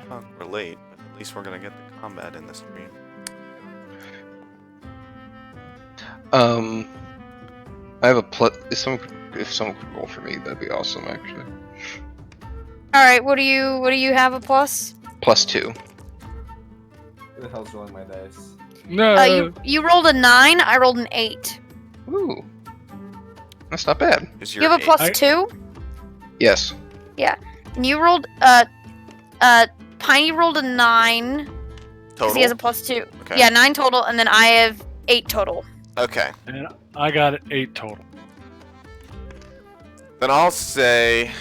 Fuck, we're late, but at least we're gonna get the combat in the stream. I have a plus. If someone could roll for me, that'd be awesome. Actually, All right, what do you have a plus? +2. Who the hell's rolling my dice? No. You rolled a 9. I rolled an 8. Ooh, that's not bad. Is You have a plus I- 2, Yes. and you rolled Piney rolled a 9 because total? he has a plus 2. Okay. Yeah, 9 total, and then I have 8 total. Okay. And I got it 8 total. Then I'll say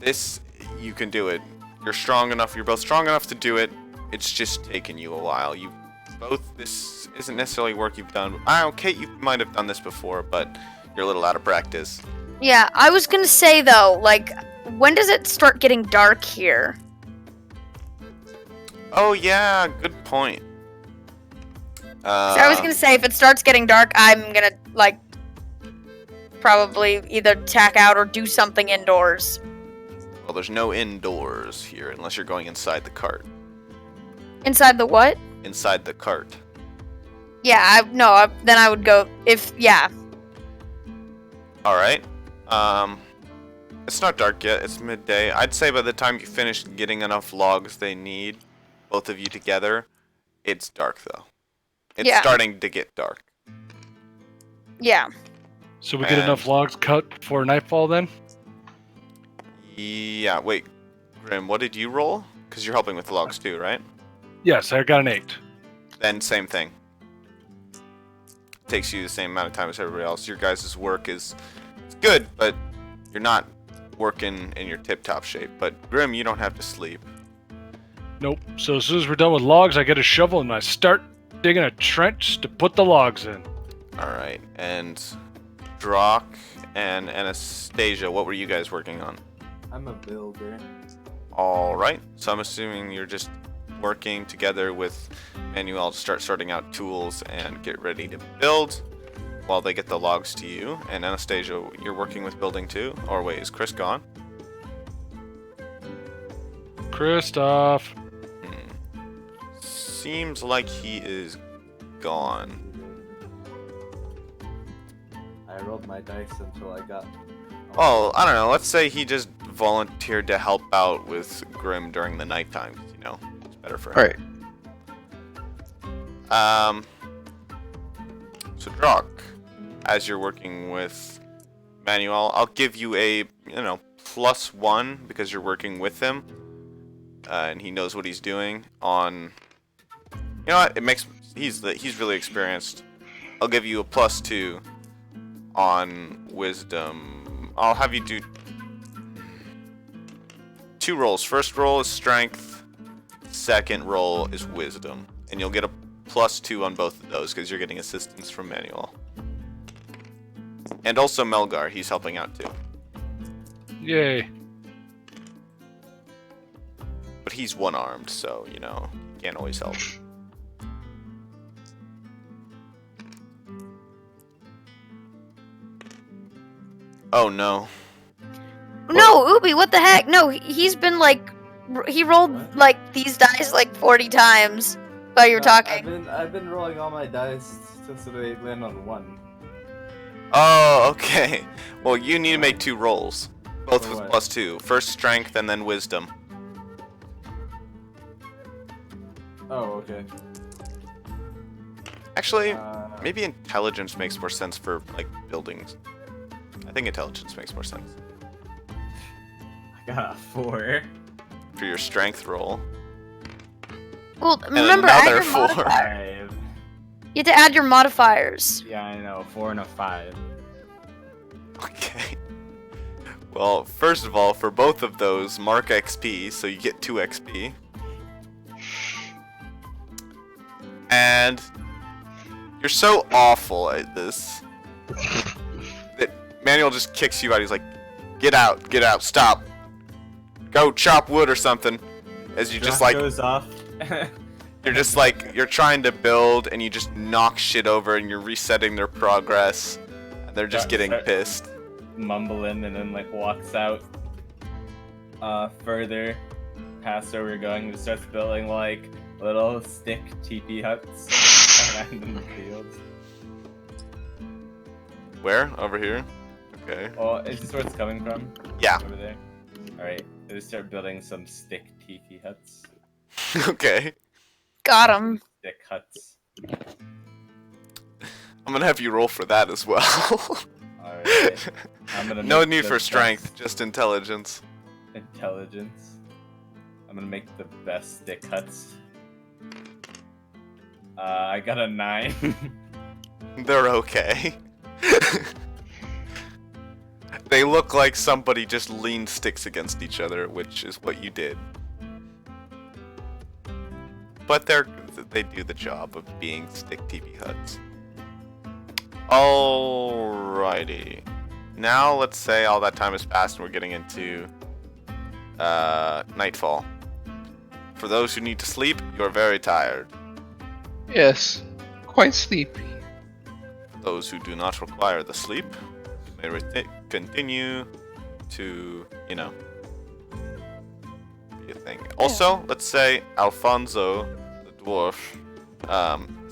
this. You can do it. You're strong enough. You're both strong enough to do it. It's just taken you a while. You both. This isn't necessarily work you've done. Kate, you might have done this before, but you're a little out of practice. Yeah, I was gonna say though, like, when does it start getting dark here? Oh yeah, good point. So I was gonna say if it starts getting dark, I'm gonna like probably either tack out or do something indoors. Well, there's no indoors here unless you're going inside the cart. Inside the what? Inside the cart. Yeah, then I would go yeah. All right. It's not dark yet. It's midday. I'd say by the time you finish getting enough logs they need, both of you together, it's dark though. It's Yeah. starting to get dark. Yeah. So we get enough logs cut for nightfall then? Yeah. Wait, Grim, what did you roll? Because you're helping with the logs too, right? Yes, I got an 8. Then same thing. Takes you the same amount of time as everybody else. Your guys' work is it's good, but you're not working in your tip-top shape. But Grim, you don't have to sleep. Nope. So as soon as we're done with logs, I get a shovel and I start digging a trench to put the logs in. All right, and Drock and Anastasia, what were you guys working on? I'm a builder. All right, so I'm assuming you're just working together with Manuel to start sorting out tools and get ready to build while they get the logs to you. And Anastasia, you're working with building too? Or wait, is Chris gone? Christoph. Seems like he is gone. I rolled my dice until I got. Well, I don't know. Let's say he just volunteered to help out with Grim during the nighttime. You know, it's better for him. Alright. So Drock, as you're working with Manuel, I'll give you a +1 because you're working with him, and he knows what he's doing. On, you know what? It makes he's really experienced. I'll give you a +2 on wisdom. I'll have you do 2 rolls. First roll is strength. Second roll is wisdom, and you'll get a +2 on both of those because you're getting assistance from Manuel. And also Melgar, he's helping out too. Yay. But he's one-armed, so, can't always help. Oh no. No, Ubi, what the heck? No, he's been like he rolled like these dice like 40 times while you were talking. I've been rolling all my dice since they land on 1. Oh, okay. Well, you need to make 2 rolls. Both For with what? +2. First strength and then wisdom. Oh, okay. Actually, Uh, maybe intelligence makes more sense for, like, buildings. I think intelligence makes more sense. I got a 4. For your strength roll. Well, remember add another your 4. modifiers. You have to add your modifiers. Yeah, I know. 4 and a 5. Okay. Well, first of all, for both of those, mark XP, so you get 2 XP. And you're so awful at this that Manuel just kicks you out. He's like, get out, stop. Go chop wood or something. As you just like, goes off. you're just like, you're trying to build and you just knock shit over and you're resetting their progress. And they're just getting pissed. Mumbling and then like walks out further past where we're going, it starts building like little stick teepee huts around in the fields. Where? Over here? Okay. Oh, is this where it's coming from? Yeah. Over there. All right. They start building some stick teepee huts. Okay. Got him. Stick huts. I'm gonna have you roll for that as well. All right. I'm gonna No make need the for strength, best just intelligence. intelligence. I'm gonna make the best stick huts. I got a 9. They're okay. They look like somebody just leaned sticks against each other, which is what you did. But they do the job of being stick teepee huts. Alrighty. Now let's say all that time has passed and we're getting into nightfall. For those who need to sleep, you're very tired. Yes, quite sleepy. Those who do not require the sleep may continue to, you know, be a thing. Also, let's say Alfonso, the dwarf,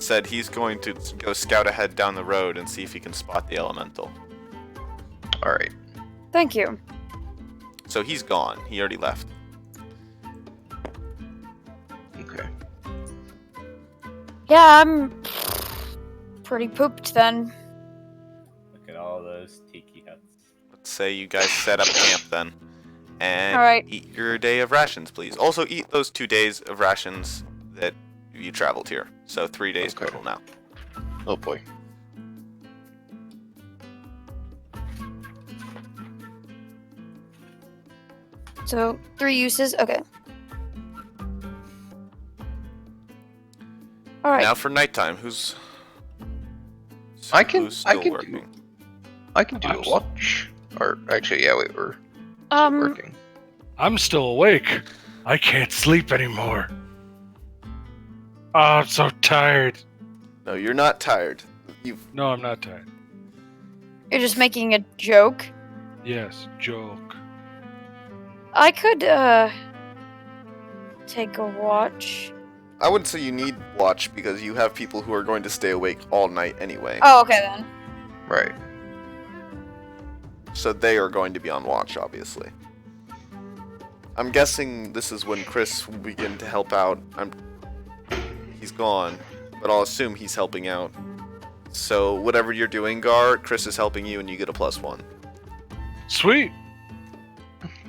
said he's going to go scout ahead down the road and see if he can spot the elemental. Alright. Thank you. So he's gone. He already left. Okay. Yeah, I'm pretty pooped then. Look at all those tiki huts. Let's say you guys set up camp then. And Alright. eat your day of rations, please. Also, eat those 2 days of rations that you traveled here. So 3 days Okay. total now. Oh boy. So 3 uses. Okay. All right. Now for nighttime. Who's I can who's still do working? a watch. Or actually, yeah, wait, we're um, working. I'm still awake. I can't sleep anymore. Oh, I'm so tired. No, you're not tired. You've No, I'm not tired. you're just making a joke. Yes, joke. I could take a watch. I wouldn't say you need watch because you have people who are going to stay awake all night anyway. Oh, okay then. Right. So they are going to be on watch, obviously. I'm guessing this is when Chris will begin to help out. He's gone, but I'll assume he's helping out. So whatever you're doing, Gar, Chris is helping you and you get a +1. Sweet.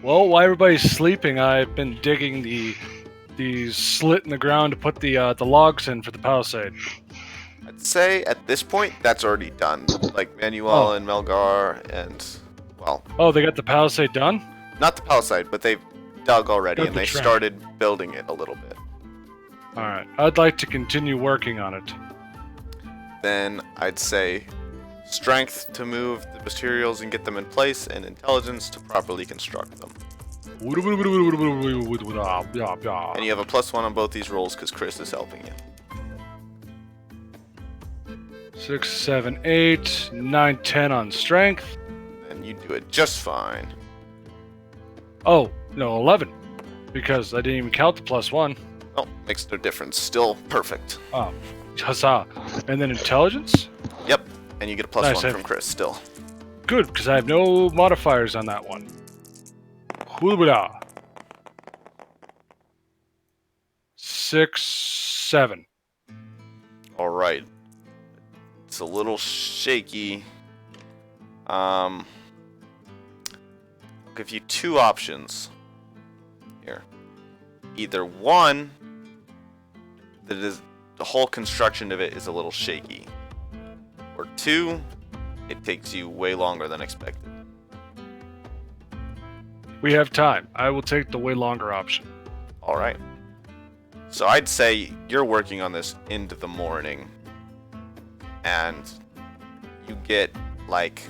Well, while everybody's sleeping, I've been digging the slit in the ground to put the logs in for the palisade. I'd say at this point, that's already done. Like Manuel and Melgar and, well, Oh, they got the palisade done? not the palisade, but they've dug already Dug and the they trench. started building it a little bit. Alright. I'd like to continue working on it. Then I'd say strength to move the materials and get them in place, and intelligence to properly construct them. And you have a +1 on both these rolls because Chris is helping you. 6, 7, 8, 9, 10 on strength. And you do it just fine. Oh, no, 11. Because I didn't even count the +1. Oh, makes no difference. Still perfect. Oh, huzzah. And then intelligence? Yep. And you get a +1 Nice, from Chris still. Good, because I have no modifiers on that one. Hula. 6, 7. All right. It's a little shaky. I'll give you 2 options here. Either one, that is the whole construction of it is a little shaky, or 2, it takes you way longer than expected. We have time. I will take the way longer option. All right. So I'd say you're working on this into the morning, and you get like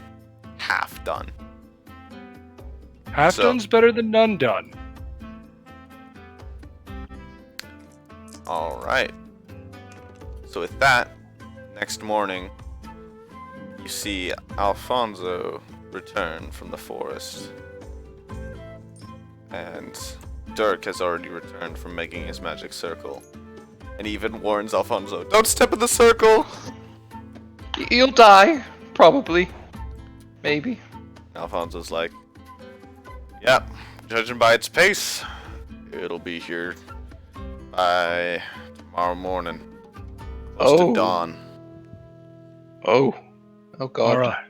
half done. Half So- done's better than none done. All right. So with that, next morning, you see Alfonso return from the forest and Dirk has already returned from making his magic circle. And he even warns Alfonso, don't step in the circle! You'll die, probably, maybe. Alfonso's like, yeah, judging by its pace, it'll be here by tomorrow morning. Close to dawn. Oh God. All right.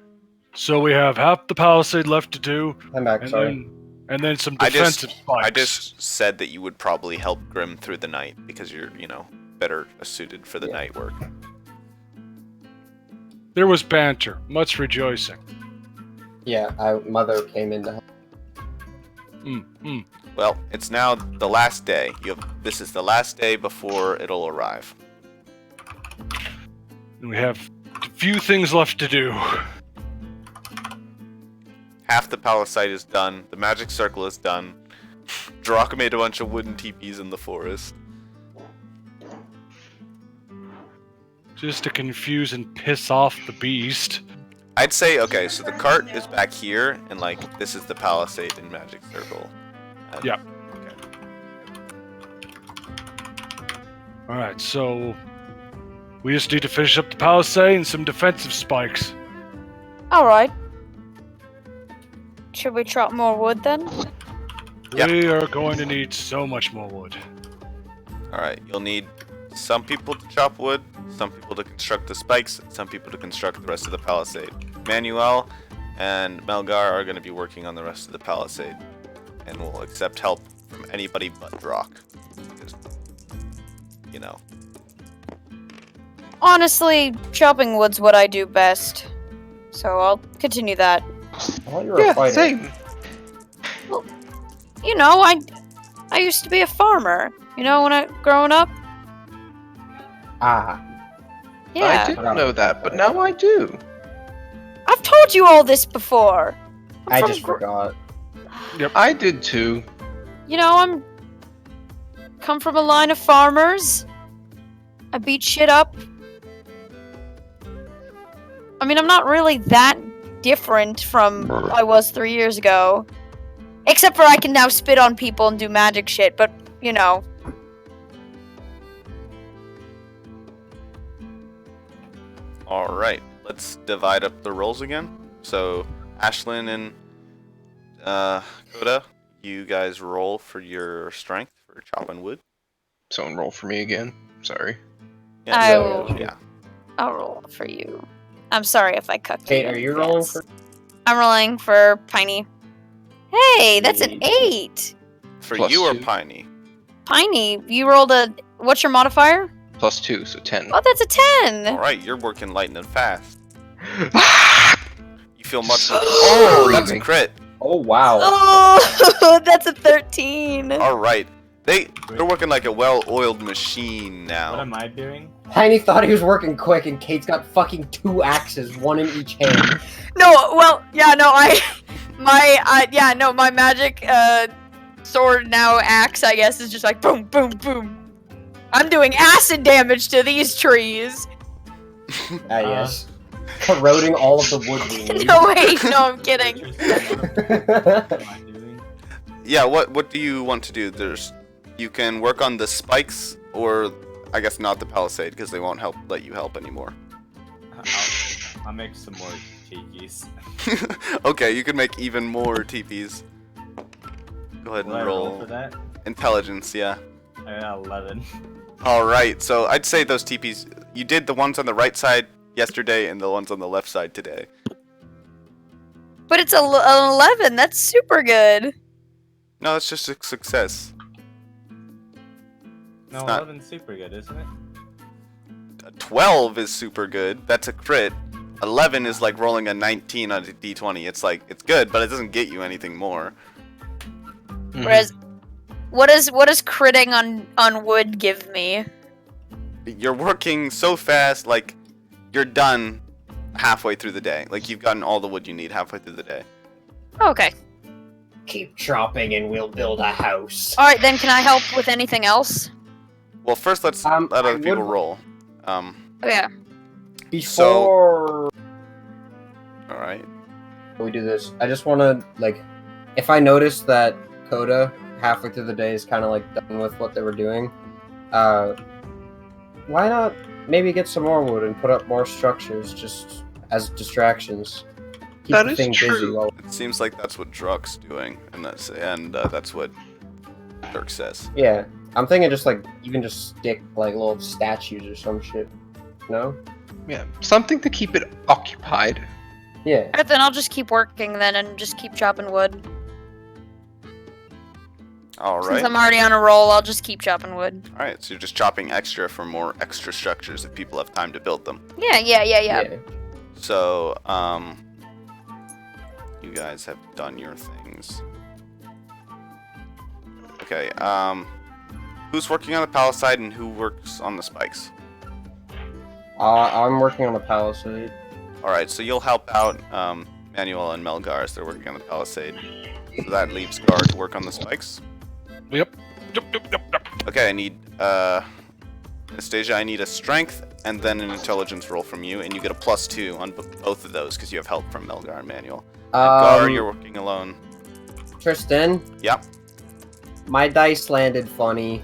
So we have half the palisade left to do, I'm back, sorry. and then some I defensive spikes. I just said that you would probably help Grim through the night because you're, better suited for the night work. There was banter, much rejoicing. Yeah, Mother came in to help. Well, it's now the last day. This is the last day before it'll arrive. And we have a few things left to do. Half the palisade is done. The magic circle is done. Drak made a bunch of wooden teepees in the forest. Just to confuse and piss off the beast. I'd say, okay, so the cart is back here, and, this is the palisade and magic circle. Yeah. Okay. Alright, so we just need to finish up the palisade and some defensive spikes. Alright. Should we chop more wood then? Yep. We are going to need so much more wood. Alright, you'll need some people to chop wood, some people to construct the spikes, and some people to construct the rest of the palisade. Manuel and Melgar are going to be working on the rest of the palisade, and will accept help from anybody but Drak. Because, Honestly, chopping wood's what I do best. So I'll continue that. I thought you were a Yeah, fighter. same. I used to be a farmer. Growing up? Ah, Yeah. I didn't know that, but now I do. I've told you all this before. I from just forgot. I did too. I'm come from a line of farmers. I beat shit up. I mean, I'm not really that different from I was 3 years ago. Except for I can now spit on people and do magic shit, but, Alright, let's divide up the roles again. So, Ashlyn and Coda, you guys roll for your strength for chopping wood. Someone roll for me again. Sorry. I will. Yeah. I'll roll for you. I'm sorry if I cucked Kate, you. are you rolling Yes. for? I'm rolling for Piney. Hey, that's an 8! For Plus you or 2. Piney? Piney, you rolled a... What's your modifier? +2, so 10. Oh, that's a 10! Alright, you're working lightning fast. You feel much more... So Oh, that's a breathing. crit! Oh wow. Oh, that's a 13! Alright. They're working like a well-oiled machine What now. am I doing? Piney thought he was working quick, and Kate's got fucking 2 axes, one in each hand. No, well, yeah, no, my magic, sword now axe, I guess, is just like boom, boom, boom. I'm doing acid damage to these trees. Ah, yes. Corroding all of the wood we need. No, wait, no, I'm kidding. What am I doing? Yeah, what do you want to do? You can work on the spikes, or I guess not the palisade, because they won't let you help anymore. I'll make some more tikis. Okay, you can make even more teepees. Go ahead Will and I roll for that? intelligence, yeah. I got 11. Alright, so I'd say those teepees, you did the ones on the right side yesterday and the ones on the left side today. But it's an 11, that's super good. No, it's just a success. No, not- 11's super good, isn't it? A 12 is super good, that's a crit. 11 is like rolling a 19 on a d20. It's good, but it doesn't get you anything more. Mhm. Whereas, what does critting on wood give me? You're working so fast, like, you're done halfway through the day. Like, you've gotten all the wood you need halfway through the day. Okay. Keep chopping and we'll build a house. Alright, then can I help with anything else? Well, first let's I let other people would- roll. Oh, yeah. Before Alright. we do this, I just want to, like, if I notice that Coda halfway through the day is kind of like done with what they were doing, why not maybe get some more wood and put up more structures just as distractions? Keep That the is thing busy true. while It seems like that's what Druck's doing, and that's what Dirk says. yeah. I'm thinking just like even just stick like little statues or some shit. No? Yeah, something to keep it occupied. Yeah. Alright, then I'll just keep working then and just keep chopping wood. All Since right. I'm already on a roll, I'll just keep chopping wood. All right. So you're just chopping extra for more extra structures if people have time to build them. Yeah. So, you guys have done your things. Okay. Who's working on the palisade and who works on the spikes? I'm working on the palisade. All right. So you'll help out Manuel and Melgar as they're working on the palisade. So that leaves Gar to work on the spikes. Yep. Okay. I need Anastasia. I need a strength and then an intelligence roll from you, and you get a +2 on both of those because you have help from Melgar and Manuel. Gar, you're working alone. Tristan. Yep. My dice landed funny,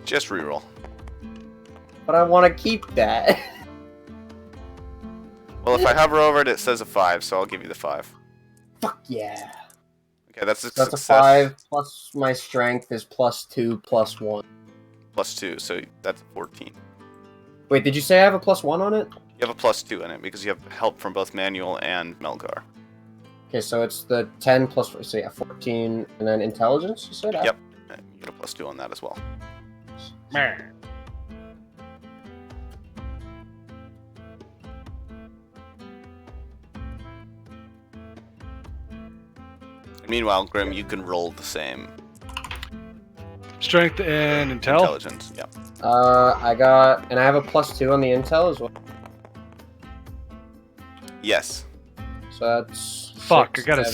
Just reroll. but I want to keep that. Well, if I hover over it, it says a 5, so I'll give you the 5. Fuck yeah. Okay, that's a That's a success. 5 plus my strength is +2 +1. +2, so that's a 14. Wait, did you say I have a +1 on it? You have a +2 in it because you have help from both Manuel and Melgar. Okay, so it's the 10 plus, so yeah, 14, and then intelligence, you said? Yep. And you get a +2 on that as well. And meanwhile, Grim, you can roll the same. Strength and intel. Intelligence, yeah. I got, and I have a +2 on the intel as well. Yes. So that's. Fuck, six, I got a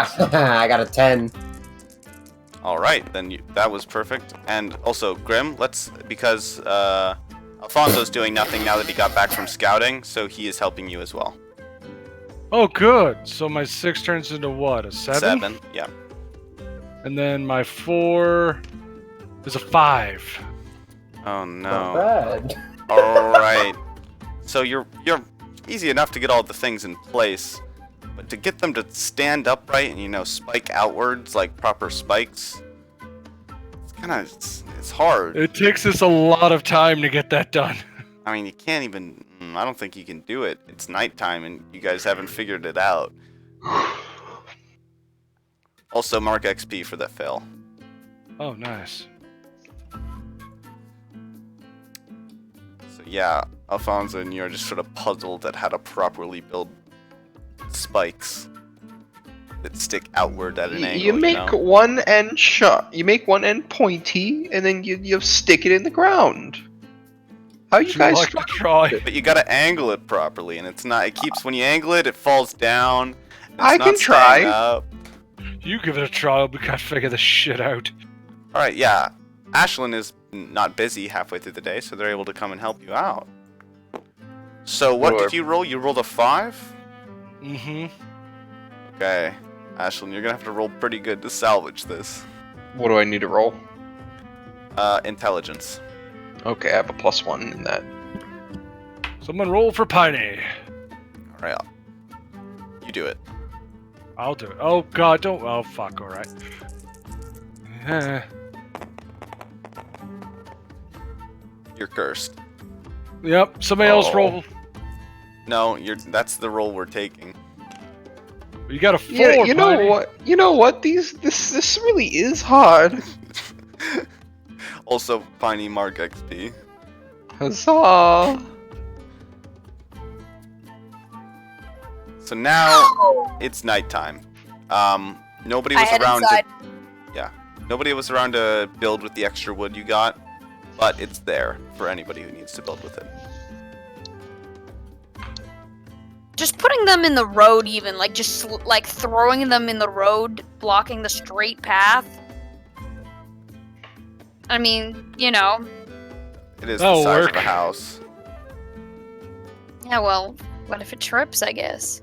seven. I got a 10. All right, then that was perfect. And also, Grim, because Alfonso's doing nothing now that he got back from scouting, so he is helping you as well. Oh, good. So my 6 turns into what? A 7? 7, yeah. And then my 4 is a 5. Oh Not no. bad. All right. So you're easy enough to get all the things in place, but to get them to stand upright and spike outwards like proper spikes, it's hard. It takes us a lot of time to get that done. I mean, you can't even. I don't think you can do it. It's nighttime and you guys haven't figured it out. Also, mark XP for that fail. Oh, nice. So yeah, Alfonso and you are just sort of puzzled at how to properly build spikes that stick outward at an angle. You make one end sharp. You make one end pointy, and then you stick it in the ground. How you Would guys? like to try? But you gotta angle it properly, and it's not. It keeps when you angle it, it falls down. It's I not can staying try. Up. You give it a try. We can't figure this shit out. All right, yeah. Ashlyn is not busy halfway through the day, so they're able to come and help you out. So what Sure. did you roll? You rolled a 5. Mm-hmm. Okay, Ashlyn, you're gonna have to roll pretty good to salvage this. What do I need to roll? Intelligence. Okay, I have a +1 in that. Someone roll for Piney. All right, you do it. I'll do it. Oh, God, don't. Oh, fuck, alright. You're cursed. Yep, somebody else Oh. roll. No, that's the roll we're taking. You got a 4, Yeah, you know Piney. what? You know what? This really is hard. Also, Piney mark XP. Huzzah! So now it's nighttime. Nobody I was head around inside. Nobody was around to build with the extra wood you got, but it's there for anybody who needs to build with it. Just putting them in the road, even like just like throwing them in the road, blocking the straight path. I mean, It is the That'll size work. of a house. Yeah. Well, what if it trips? I guess.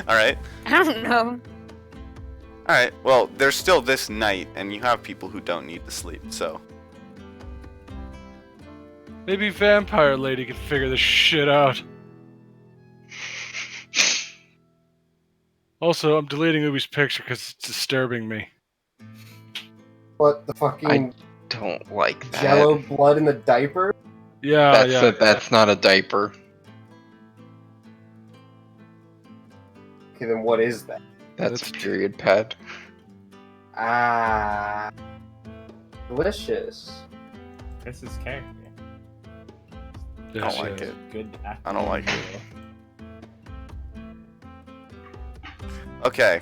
All right. I don't know. Alright, well, there's still this night, and you have people who don't need to sleep, so. Maybe Vampire Lady can figure this shit out. Also, I'm deleting Ubi's picture because it's disturbing me. What the fucking Don't like that. jello blood in the diaper? Yeah, That's not a diaper. Okay, then what is that? That's a That's- period pad. Ah, delicious. This is character. I don't like it. Good acting. I don't like it. Okay.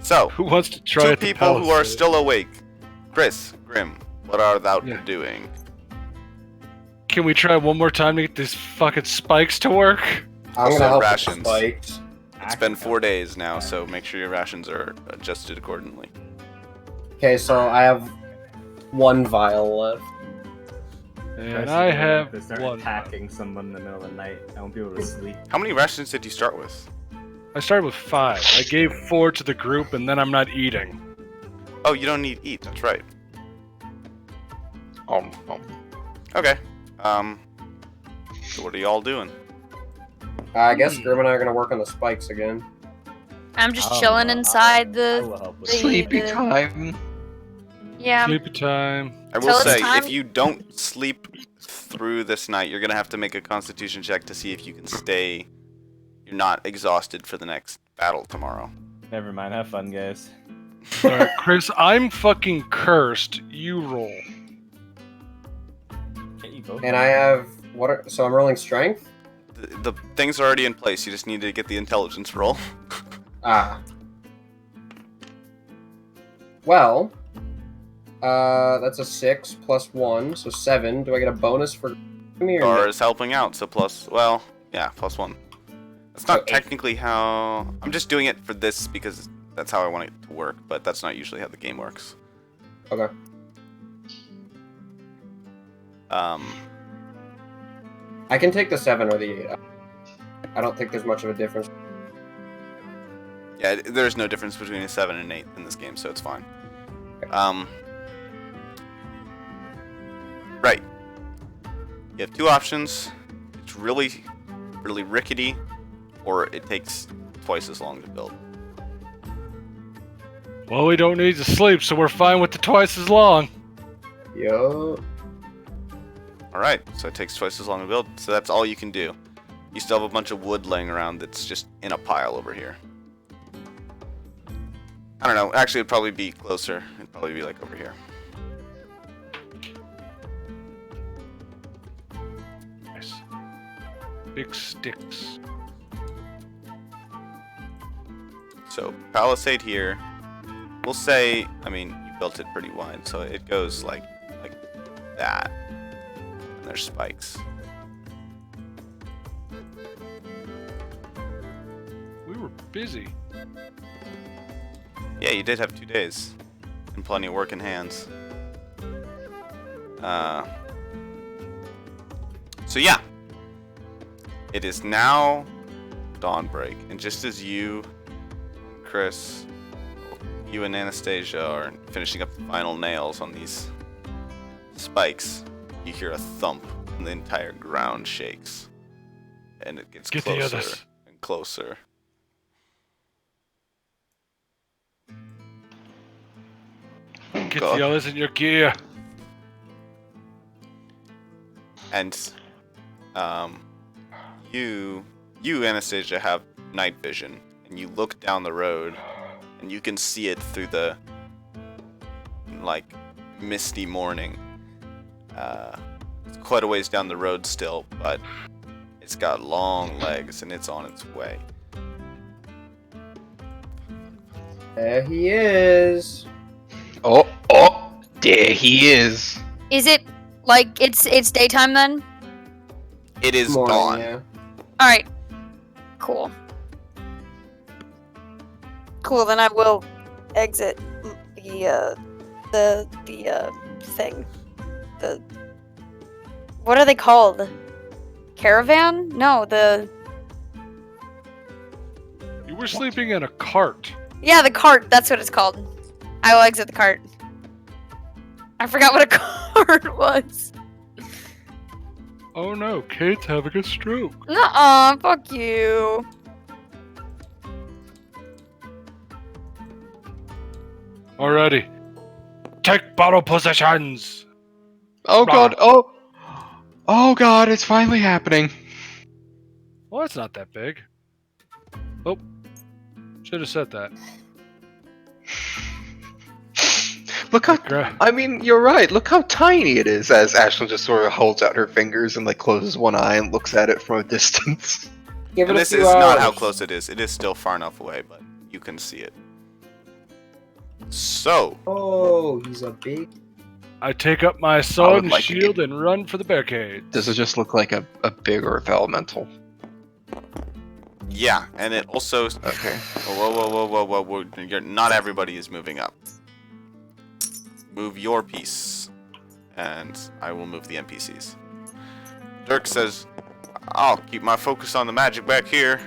So, Who wants to try two at the people who are Palisade? still awake. Chris, Grim, what are thou Yeah. doing? Can we try one more time to get these fucking spikes to work? I'm Also gonna help with rations. spikes. It's been 4 days now, so make sure your rations are adjusted accordingly. Okay, so I have 1 vial left. And I have to start one. attacking someone in the middle of the night. I won't be able to sleep. How many rations did you start with? I started with 5. I gave 4 to the group, and then I'm not eating. Oh, you don't need eat, that's right. Oh. Okay. So what are y'all doing? I guess Grim and I are gonna work on the spikes again. I'm just Oh, chilling I inside will the. help with the- Sleepy the- time. Yeah. Sleepy time. I will Till it's say, time- if you don't sleep through this night, you're gonna have to make a constitution check to see if you can stay. You're not exhausted for the next battle tomorrow. Never mind. Have fun, guys. Alright, Chris, I'm fucking cursed. You roll. Can't you go? And I have so I'm rolling strength? The things are already in place. You just need to get the intelligence roll. Ah. Well, that's a 6 plus 1, so 7. Do I get a bonus for me or Gar no? is helping out, so +1. That's So not 8. technically how. I'm just doing it for this because that's how I want it to work, but that's not usually how the game works. Okay. I can take the 7 or the 8. I don't think there's much of a difference. Yeah, there's no difference between a 7 and 8 in this game, so it's fine. Right. You have 2 options. It's really, really rickety, or it takes twice as long to build. Well, we don't need to sleep, so we're fine with the twice as long. Yo. Alright, so it takes twice as long to build, so that's all you can do. You still have a bunch of wood laying around that's just in a pile over here. I don't know, actually it'd probably be closer. It'd probably be like over here. Nice. Big sticks. So, palisade here. We'll say, I mean, you built it pretty wide, so it goes like that. And there's spikes. We were busy. Yeah, you did have 2 days. And plenty of work in hands. So yeah. It is now dawnbreak. And just as you, Chris, you and Anastasia are finishing up the final nails on these spikes, you hear a thump and the entire ground shakes. And it gets Get the closer others. and closer. Get God. the others in your gear. And you Anastasia have night vision, and you look down the road, and you can see it through the like misty morning. It's quite a ways down the road still, but it's got long legs and it's on its way. There he is. Oh, there he is. Is it like it's daytime then? It is Morning, dawn. yeah. All right. Cool. Cool. Then I will exit the thing. The what are they called? Caravan? No, the You were sleeping in a cart. Yeah, the cart. That's what it's called. I will exit the cart. I forgot what a cart was. Oh no, Kate's having a stroke. Nuh-uh, fuck you. Alrighty. Take battle positions! Oh god, oh god, it's finally happening. Well, it's not that big. Oh. Should have said that. Look how, Gra- I mean, you're right, look how tiny it is as Ashlyn just sort of holds out her fingers and like closes one eye and looks at it from a distance. Give it And a this few is not how hours. close it is. It is still far enough away, but you can see it. So, Oh, he's a big. I take up my I sword would and like to shield get- and run for the barricade. Does it just look like a big Earth elemental? yeah, and it also... Okay. Whoa. Not everybody is moving up. Move your piece, and I will move the NPCs. Dirk says, I'll keep my focus on the magic back here.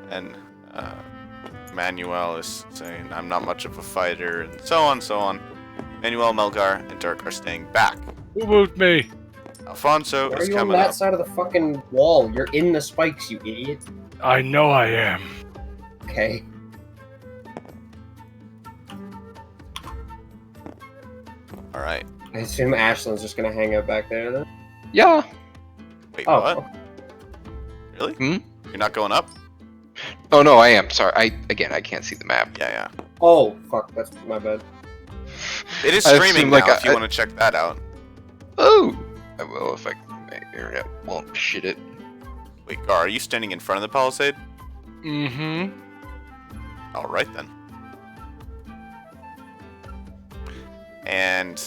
And Manuel is saying, I'm not much of a fighter, and so on. Manuel, Melgar, and Dirk are staying back. Who moved me? Alfonso Why are is you on coming that up. side of the fucking wall? You're in the spikes, you idiot. I know I am. Okay. Alright. I assume Ashlyn's just gonna hang out back there then. Yeah. Wait, Oh, what? Really? Hmm? You're not going up? Oh no, I am. Sorry. I can't see the map. Yeah. oh, fuck. That's my bad. It is I streaming assume, now, like, if you want to check that out. Oh! I will if my internet won't shit it. Wait, Gar, are you standing in front of the palisade? Mm-hmm. Alright then. And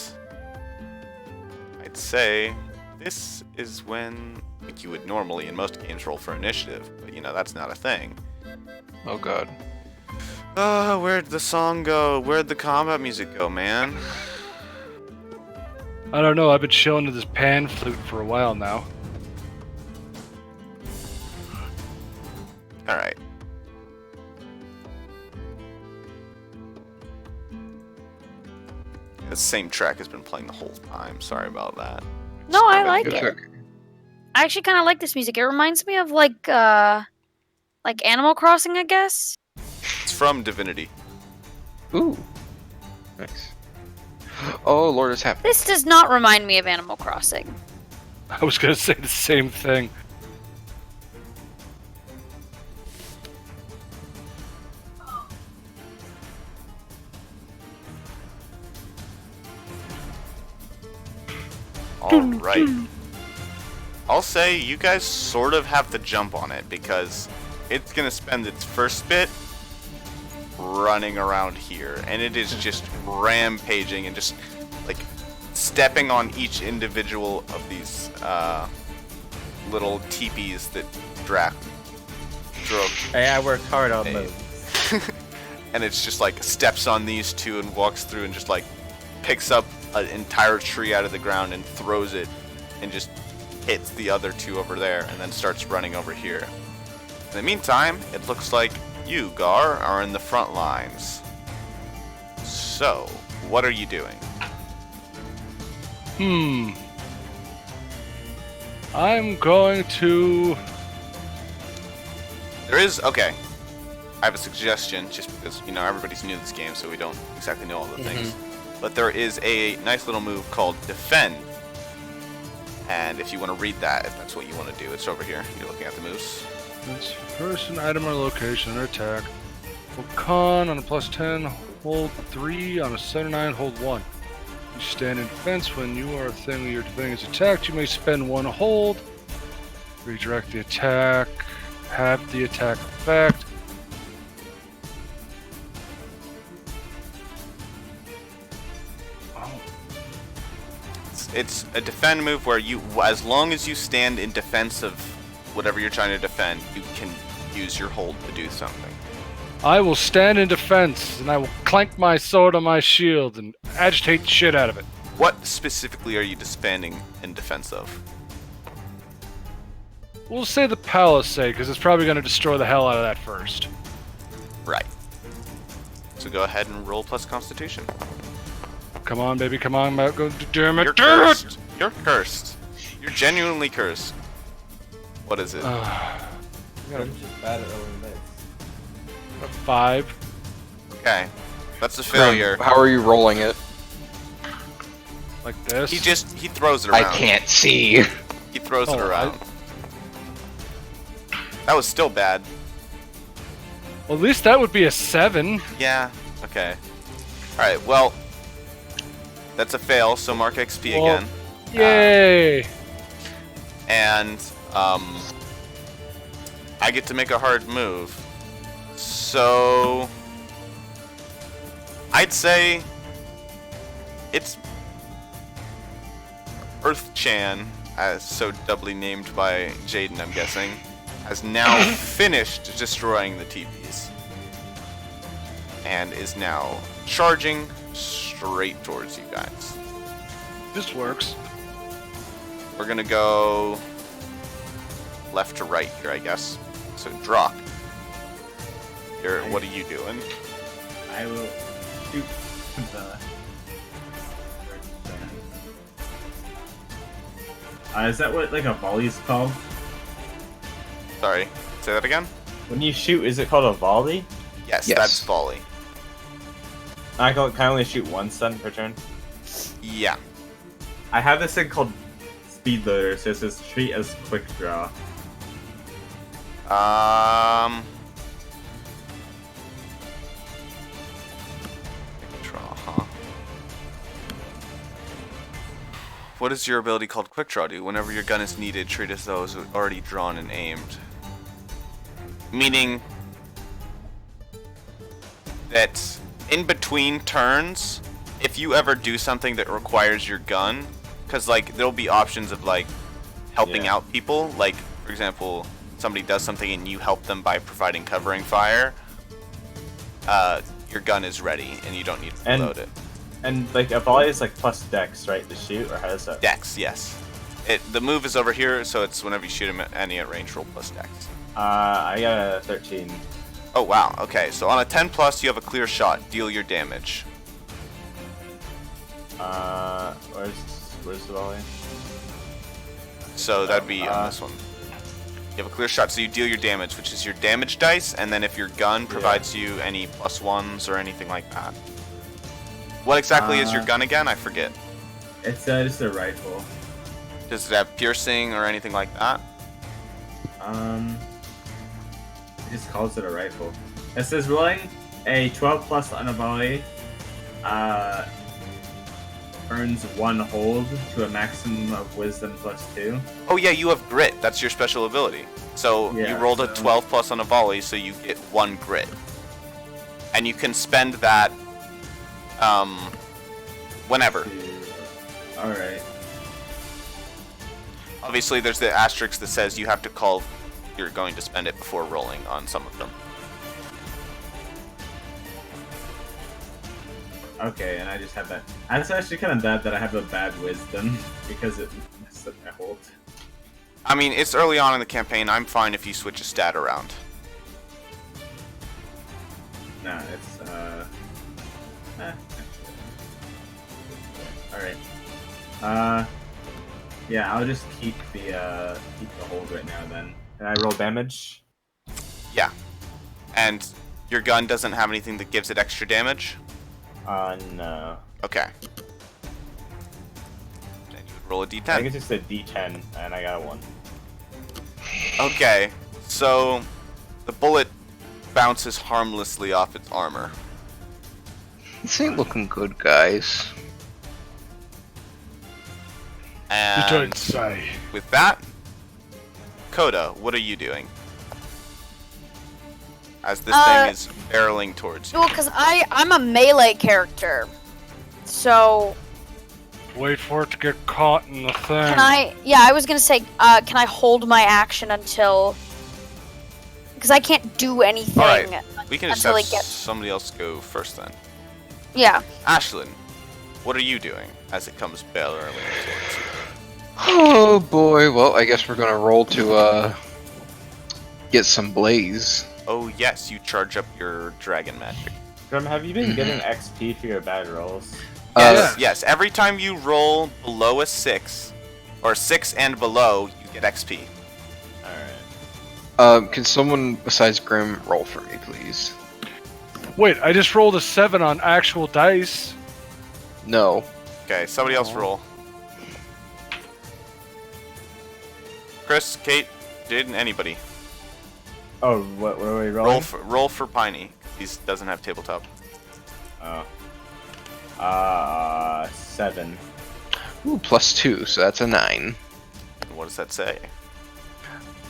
I'd say this is when, like, you would normally in most games roll for initiative, but you know, that's not a thing. Oh god. Where'd the song go? Where'd the combat music go, man? I don't know, I've been chilling to this pan flute for a while now. Alright. The same track has been playing the whole time. Sorry about that. No, I But like it it. took- I actually kind of like this music. It reminds me of like Animal Crossing, I guess. It's from Divinity. Ooh. Nice. Oh, Lord is happy. This does not remind me of Animal Crossing. I was gonna say the same thing. Alright. I'll say you guys sort of have the jump on it because it's gonna spend its first bit running around here, and it is just rampaging and just like stepping on each individual of these little teepees that Drac drove. Hey, I worked hard on Hey. those. And it's just like steps on these two and walks through and just like picks up an entire tree out of the ground and throws it and just hits the other two over there and then starts running over here. In the meantime, it looks like you, Gar, are in the front lines. So, what are you doing? I'm going to... There is, okay, I have a suggestion just because, you know, everybody's new to this game so we don't exactly know all the things. But there is a nice little move called Defend. And if you want to read that, if that's what you want to do, it's over here. You're looking at the moves. It's person, item, or location, or attack. For con on a +10, hold 3. On a 7-9, hold 1. You stand in defense when you or a thing you're defending is attacked. You may spend 1 hold. Redirect the attack. Have the attack effect. Oh, It's a defend move where you, as long as you stand in defense of whatever you're trying to defend, you can use your hold to do something. I will stand in defense, and I will clank my sword on my shield and agitate the shit out of it. What specifically are you defending in defense of? We'll say the palisade, because it's probably going to destroy the hell out of that first. Right. So go ahead and roll plus Constitution. Come on, baby, come on, Matt. Go, damn You're it, damn it! cursed. You're cursed. You're genuinely cursed. What is it? I'm just bad at rolling dice. A 5. Okay. That's a failure. How are you rolling it? Like this. He throws it around. I can't see. He throws it Oh, around. That was still bad. Well, at least that would be a 7. Yeah. Okay. Alright, well. That's a fail, so mark XP Well, again. Yay! And, I get to make a hard move. So. I'd say. It's. Earth-chan, as so doubly named by Jaden, I'm guessing, has now finished destroying the TPs. And is now charging straight towards you guys. This works. We're gonna go left to right here, I guess. So Drock. What are you doing? I will shoot the. Is that what like a volley is called? Sorry, say that again? When you shoot, is it called a volley? Yes, Yes. that's volley. I can only shoot one stun per turn. Yeah. I have this thing called speed loader, so it says treat as quick draw. Draw, huh? What is your ability called Quick Draw do? Whenever your gun is needed, treat as though it was already drawn and aimed. Meaning that in between turns, if you ever do something that requires your gun, because like there'll be options of like helping Yeah. out people, like for example, somebody does something and you help them by providing covering fire, your gun is ready and you don't need to And- load it. And like a volley is like plus dex, right, to shoot, or how does that? Dex, yes. The move is over here, so it's whenever you shoot him at any at range, roll plus Dex. I got a 13. Oh wow, okay, so on a 10 plus you have a clear shot, deal your damage. Where's the volley? So that'd be on this one. You have a clear shot, so you deal your damage, which is your damage dice, and then if your gun provides you any plus ones or anything like that. What exactly is your gun again? I forget. It's just a rifle. Does it have piercing or anything like that? It just calls it a rifle. It says rolling a 12 plus on a volley, earns 1 hold to a maximum of wisdom plus 2. Oh yeah, you have grit. That's your special ability. So you Yeah, rolled a so- 12 plus on a volley, so you get 1 grit. And you can spend that whenever. Alright. Obviously there's the asterisk that says you have to call you're going to spend it before rolling on some of them. Okay, and I just have that. That's actually kind of bad that I have a bad wisdom because it messed up my hold. I mean, it's early on in the campaign. I'm fine if you switch a stat around. Nah, it's Alright. Yeah, I'll just keep the hold right now then. Can I roll damage? Yeah. And your gun doesn't have anything that gives it extra damage? No. Okay. Then you would roll a I think d10. it's just a D10, and I got a 1. Okay, so the bullet bounces harmlessly off its armor. This ain't looking good, guys. You don't And say. with that, Coda, what are you doing? As this thing is barreling towards you. Well, because I'm a melee character. So, Wait for it to get caught in the thing. can I... Yeah, I was going to say, can I hold my action until... Because I can't do anything Alright, we can just until have it gets... somebody else go first then. Yeah. Ashlyn, what are you doing as it comes barreling towards you? Oh boy, well, I guess we're gonna roll to, get some blaze. Oh yes, you charge up your dragon magic. Grim, have you been getting XP for your bad rolls? Yes, yes. Every time you roll below a 6, or 6 and below, you get XP. Alright. Can someone besides Grim roll for me, please? Wait, I just rolled a 7 on actual dice. No. Okay, somebody else roll. Chris, Kate, Jaden, anybody. Oh, what were we rolling? Roll for Piney. He doesn't have tabletop. Oh. 7. Ooh, +2, so that's a 9. What does that say?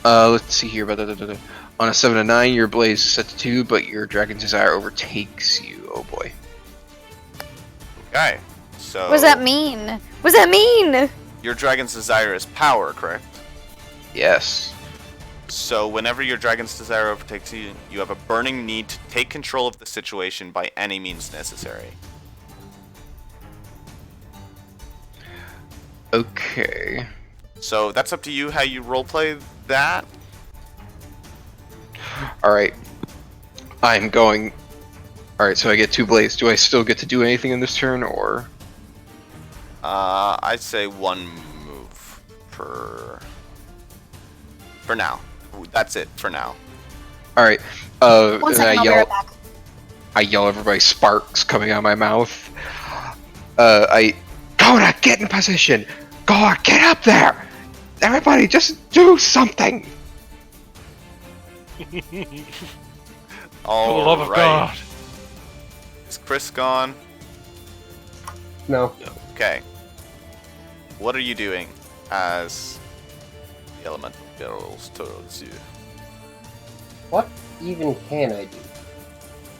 Let's see here. On a 7 to 9, your blaze is set to 2, but your Dragon's Desire overtakes you. Oh boy. Okay, so... What does that mean? What does that mean? Your Dragon's Desire is power, correct? Yes. So whenever your Dragon's Desire overtakes you, you have a burning need to take control of the situation by any means necessary. Okay. So that's up to you how you roleplay that. Alright. I'm going... Alright, so I get 2 blaze. Do I still get to do anything in this turn, or...? I'd say 1 move per... For now. That's it for now. Alright, One and second, I'll be right back. I yell everybody, sparks coming out of my mouth. Coda, get in position! Go on, get up there! Everybody, just do something! For the love of God. Is Chris gone? No. Okay. What are you doing as the elemental barrels towards you? What even can I do?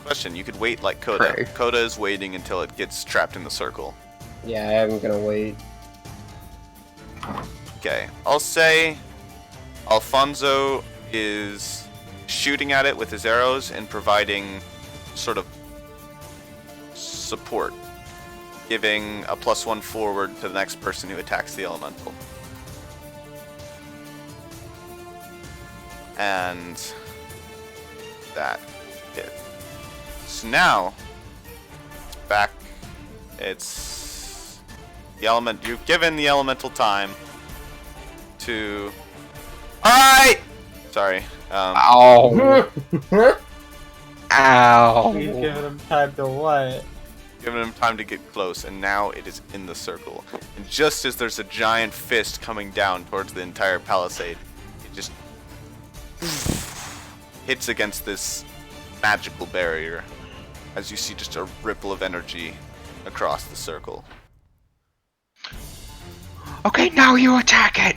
Question, you could wait like Coda. Pray. Coda is waiting until it gets trapped in the circle. Yeah, I'm gonna wait. Okay, I'll say Alfonso is shooting at it with his arrows and providing sort of support, giving a +1 forward to the next person who attacks the elemental. And that hit. So now it's back. It's the element. You've given the elemental time to. All right. Sorry. Ow! Ow! You've given him time to what? Giving him time to get close, and now it is in the circle. And just as there's a giant fist coming down towards the entire palisade, it just hits against this magical barrier as you see just a ripple of energy across the circle. Okay, now you attack it!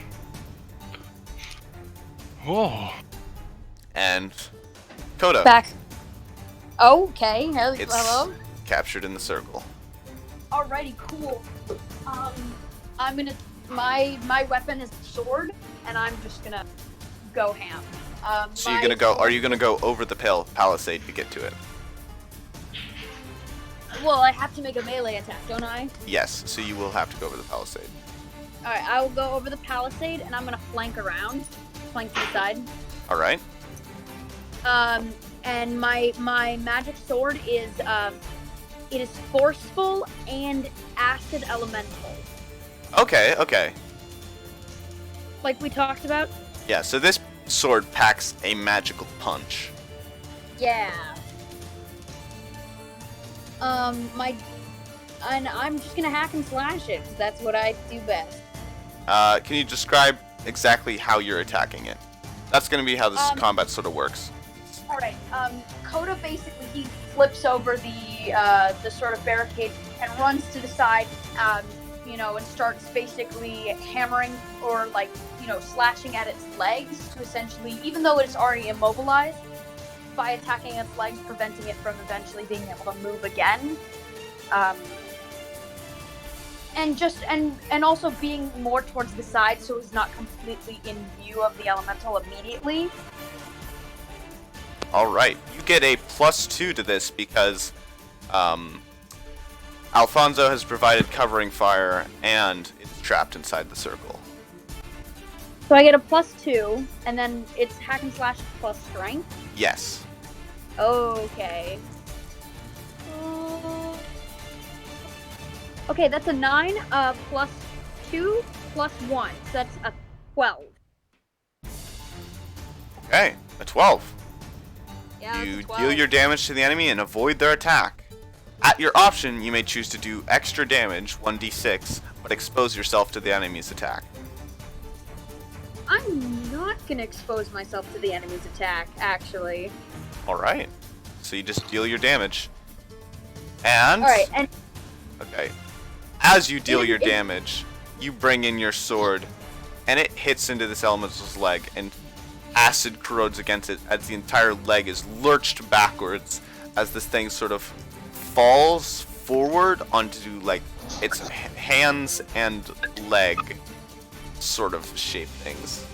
Whoa. And Coda, Back. Okay. It's- Hello. captured in the circle. Alrighty, cool. I'm gonna. My weapon is the sword, and I'm just gonna go ham. So you're gonna go? Are you gonna go over the palisade to get to it? Well, I have to make a melee attack, don't I? Yes. So you will have to go over the palisade. All right, I will go over the palisade, and I'm gonna flank around, flank to the side. All right. And my magic sword is it is forceful and acid elemental, Okay. Okay. like we talked about. Yeah. So this sword packs a magical punch. Yeah. And I'm just gonna hack and slash it, 'cause that's what I do best. Can you describe exactly how you're attacking it? That's going to be how this combat sort of works. All right. Coda basically he flips over the sort of barricade and runs to the side, and starts basically hammering or slashing at its legs to essentially, even though it's already immobilized, by attacking its legs, preventing it from eventually being able to move again. And also being more towards the side so it's not completely in view of the elemental immediately. Alright, you get a +2 to this because Alfonso has provided covering fire and it's trapped inside the circle. So I get a +2, and then it's hack and slash plus strength. Yes. Okay. Okay, that's a 9 plus 2 plus 1. So that's a 12. Okay, a 12. Yeah, You that's a 12. deal your damage to the enemy and avoid their attack. At your option, you may choose to do extra damage, 1d6, but expose yourself to the enemy's attack. I'm not gonna expose myself to the enemy's attack, actually. Alright. So you just deal your damage. And... Alright, and Okay. As you deal It- your it- damage, you bring in your sword, and it hits into this elemental's leg, and acid corrodes against it as the entire leg is lurched backwards as this thing sort of falls forward onto, like, its hands and leg sort of shape things.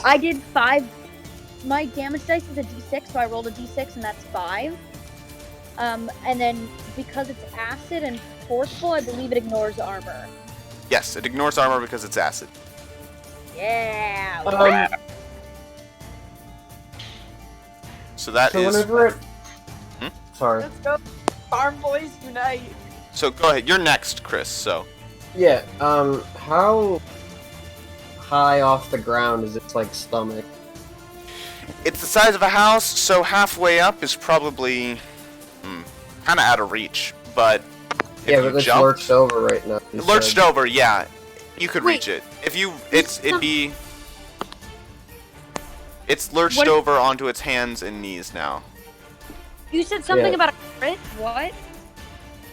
I did 5. My damage dice is a d6, so I rolled a d6, and that's 5. And then because it's acid and forceful, I believe it ignores armor. Yes, it ignores armor because it's acid. Yeah. So that So is... whenever it... Hmm? Sorry. Let's go. Farm boys unite. So go ahead, you're next, Chris, so... Yeah, how high off the ground is its, like, stomach? It's the size of a house, so halfway up is probably kind of out of reach. But if Yeah, you but it's jumped, lurched over right now. you lurched said. over, yeah, you could Wait. reach it. If you, it's lurched What- over onto its hands and knees now. You said something Yeah. about a crit? What?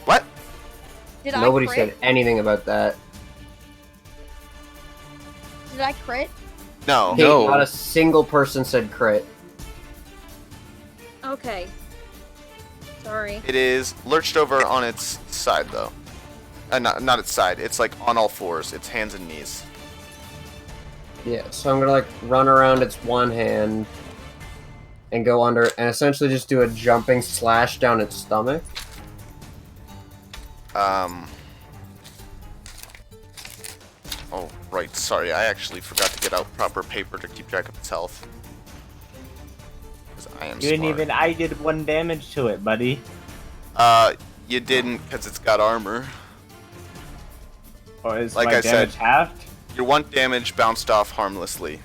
What? Did Nobody I crit? said anything about that. Did I crit? No. Hey, No. not a single person said crit. Okay. Sorry. It is lurched over on its side, though. Not its side. It's like on all fours. Its hands and knees. Yeah, so I'm gonna like run around its one hand and go under and essentially just do a jumping slash down its stomach. Oh, right. Sorry, I actually forgot to get out proper paper to keep track of its health. 'Cause I am You didn't smart. even. I did 1 damage to it, buddy. You didn't, because it's got armor. Or is Like my I said- damage halved? Your 1 damage bounced off harmlessly.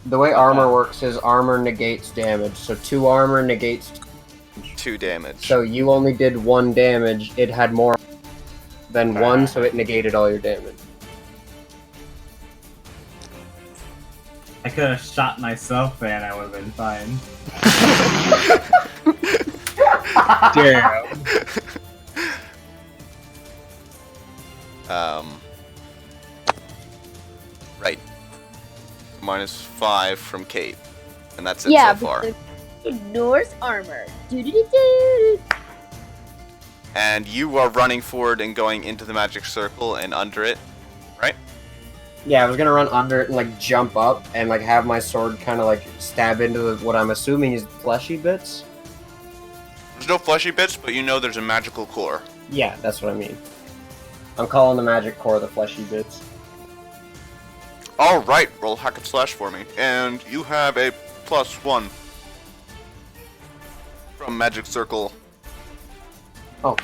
The way armor works is armor negates damage, so 2 armor negates. 2 damage. So you only did 1 damage. It had more than 1, so it negated all your damage. I could have shot myself there and I would have been fine. Damn. Right. -5 from Kate. And that's it Yeah, so far. because it ignores armor. Do-do-do-do-do. And you are running forward and going into the magic circle and under it, right? Yeah, I was gonna run under it and like jump up and like have my sword kind of like stab into what I'm assuming is fleshy bits. There's no fleshy bits, but you know there's a magical core. Yeah, that's what I mean. I'm calling the magic core the fleshy bits. Alright, roll hack and slash for me. And you have a +1 from magic circle. Oh.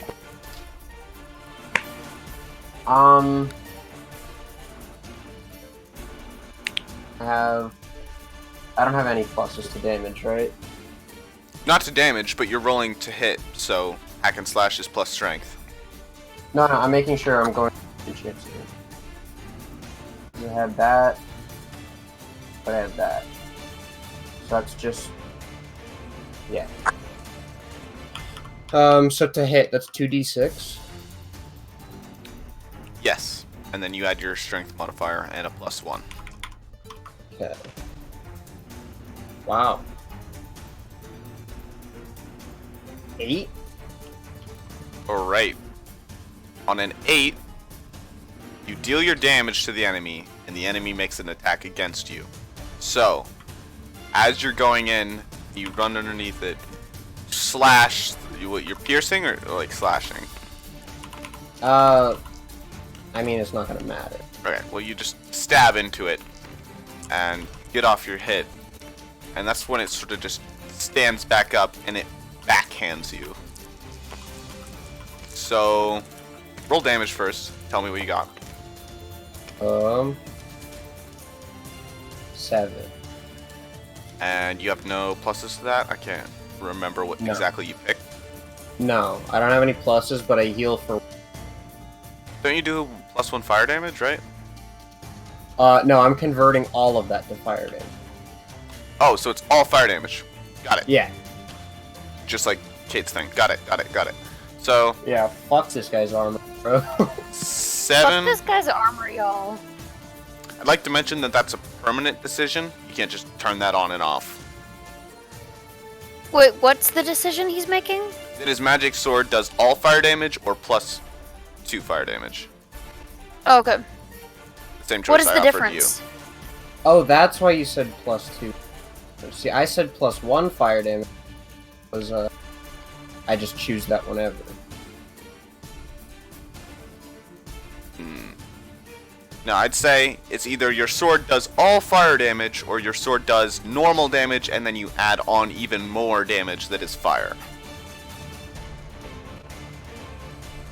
I don't have any pluses to damage, right? Not to damage, but you're rolling to hit, so hack and slash is plus strength. No, I'm making sure I'm going to chips here. You have that, but I have that. So that's just... yeah. So to hit, that's 2d6. Yes. And then you add your strength modifier and a +1. Okay. Wow. 8? Alright. On an 8, you deal your damage to the enemy, and the enemy makes an attack against you. So, as you're going in, you run underneath it, slash. You're piercing or like slashing? I mean, it's not gonna matter. Okay, well, you just stab into it and get off your hit, and that's when it sort of just stands back up and it backhands you. So, roll damage first. Tell me what you got. 7. And you have no pluses to that? I can't remember what No. exactly you picked. No, I don't have any pluses, but I heal for. Don't you do +1 fire damage, right? No, I'm converting all of that to fire damage. Oh, so it's all fire damage. Got it. Yeah. Just like Kate's thing. Got it. So, Yeah, fuck this guy's armor, bro. 7. Fuck this guy's armor, y'all. I'd like to mention that that's a permanent decision. You can't just turn that on and off. Wait, what's the decision he's making? That his magic sword does all fire damage or +2 fire damage. Oh, okay. Same choice What is I the offered difference? Oh, that's why you said +2. See, I said +1 fire damage. Was I just choose that whenever. No, I'd say it's either your sword does all fire damage or your sword does normal damage and then you add on even more damage that is fire.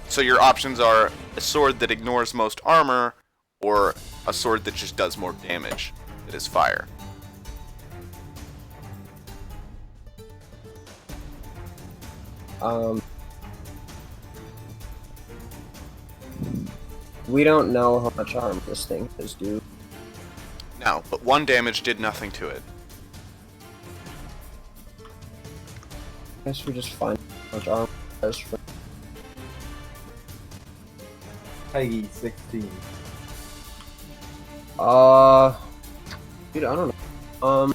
So your options are a sword that ignores most armor or a sword that just does more damage that is fire. We don't know how much armor this thing is, dude. No, but 1 damage did nothing to it. Guess we just find how much armor it has for. Peggy 16. Dude, I don't know.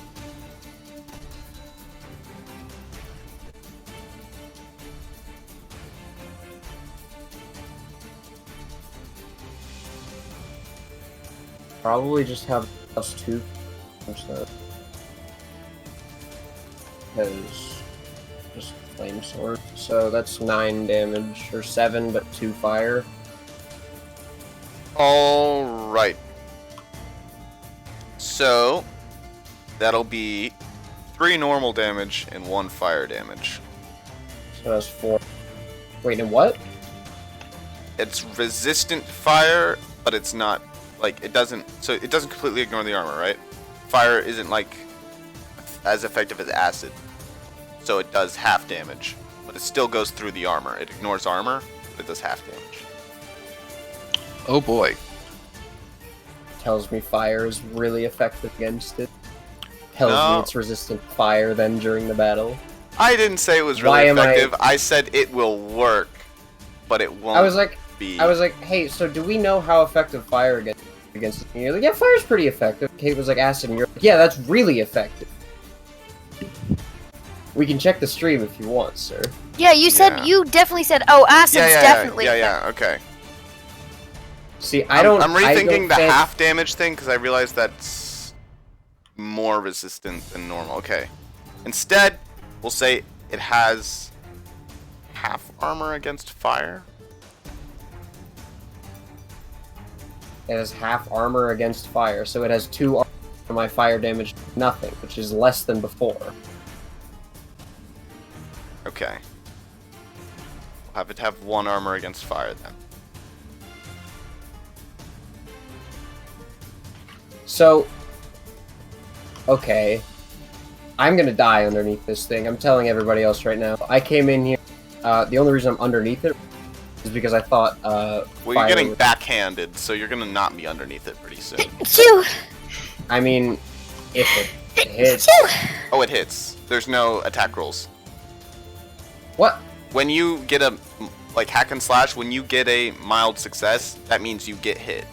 Probably just have +2. What's that? Because just flame sword. So that's 9 damage, or 7, but 2 fire. Alright. So, that'll be 3 normal damage and 1 fire damage. So that's 4. Wait, and what? It's resistant fire, but it's not, like, it doesn't completely ignore the armor, right? Fire isn't, like, as effective as acid. So it does half damage, but it still goes through the armor. It ignores armor, but it does half damage. Oh boy. Tells me fire is really effective against it. Tells No. me it's resistant to fire then during the battle. I didn't say it was Why really am I- effective. I said it will work, but it won't I was like, be. hey, so do we know how effective fire against it? And you're like, yeah, fire's pretty effective. Kate was like, acid, and you're like, yeah, that's really effective. We can check the stream if you want, sir. Yeah, you said Yeah. you definitely said, oh, acid's definitely. yeah, okay. See, I'm rethinking the half damage thing because I realized that's more resistant than normal. Okay. Instead, we'll say it has half armor against fire. It has half armor against fire, so it has 2 armor for my fire damage, nothing, which is less than before. Okay. We'll have it have 1 armor against fire then. So, okay, I'm gonna die underneath this thing. I'm telling everybody else right now. I came in here. The only reason I'm underneath it is because I thought. Well, you're fire getting was- backhanded, so you're gonna not be underneath it pretty soon. Phew! I mean, if it hits. Phew! Oh, it hits. There's no attack rolls. What? When you get a, like, hack and slash, when you get a mild success, that means you get hit.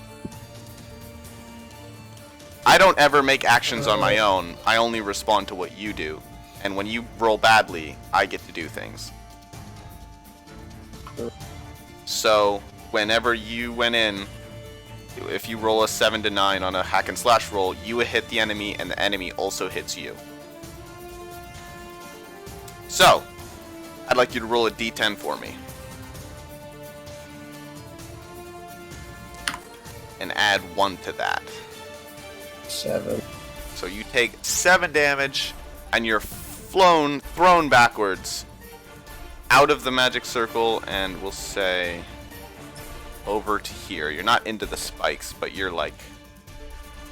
I don't ever make actions on my own. I only respond to what you do. And when you roll badly, I get to do things. So, whenever you went in, if you roll a 7 to 9 on a hack and slash roll, you would hit the enemy, and the enemy also hits you. So, I'd like you to roll a d10 for me. And add 1 to that. 7. So you take 7 damage, and you're thrown backwards out of the magic circle, and we'll say over to here. You're not into the spikes, but you're like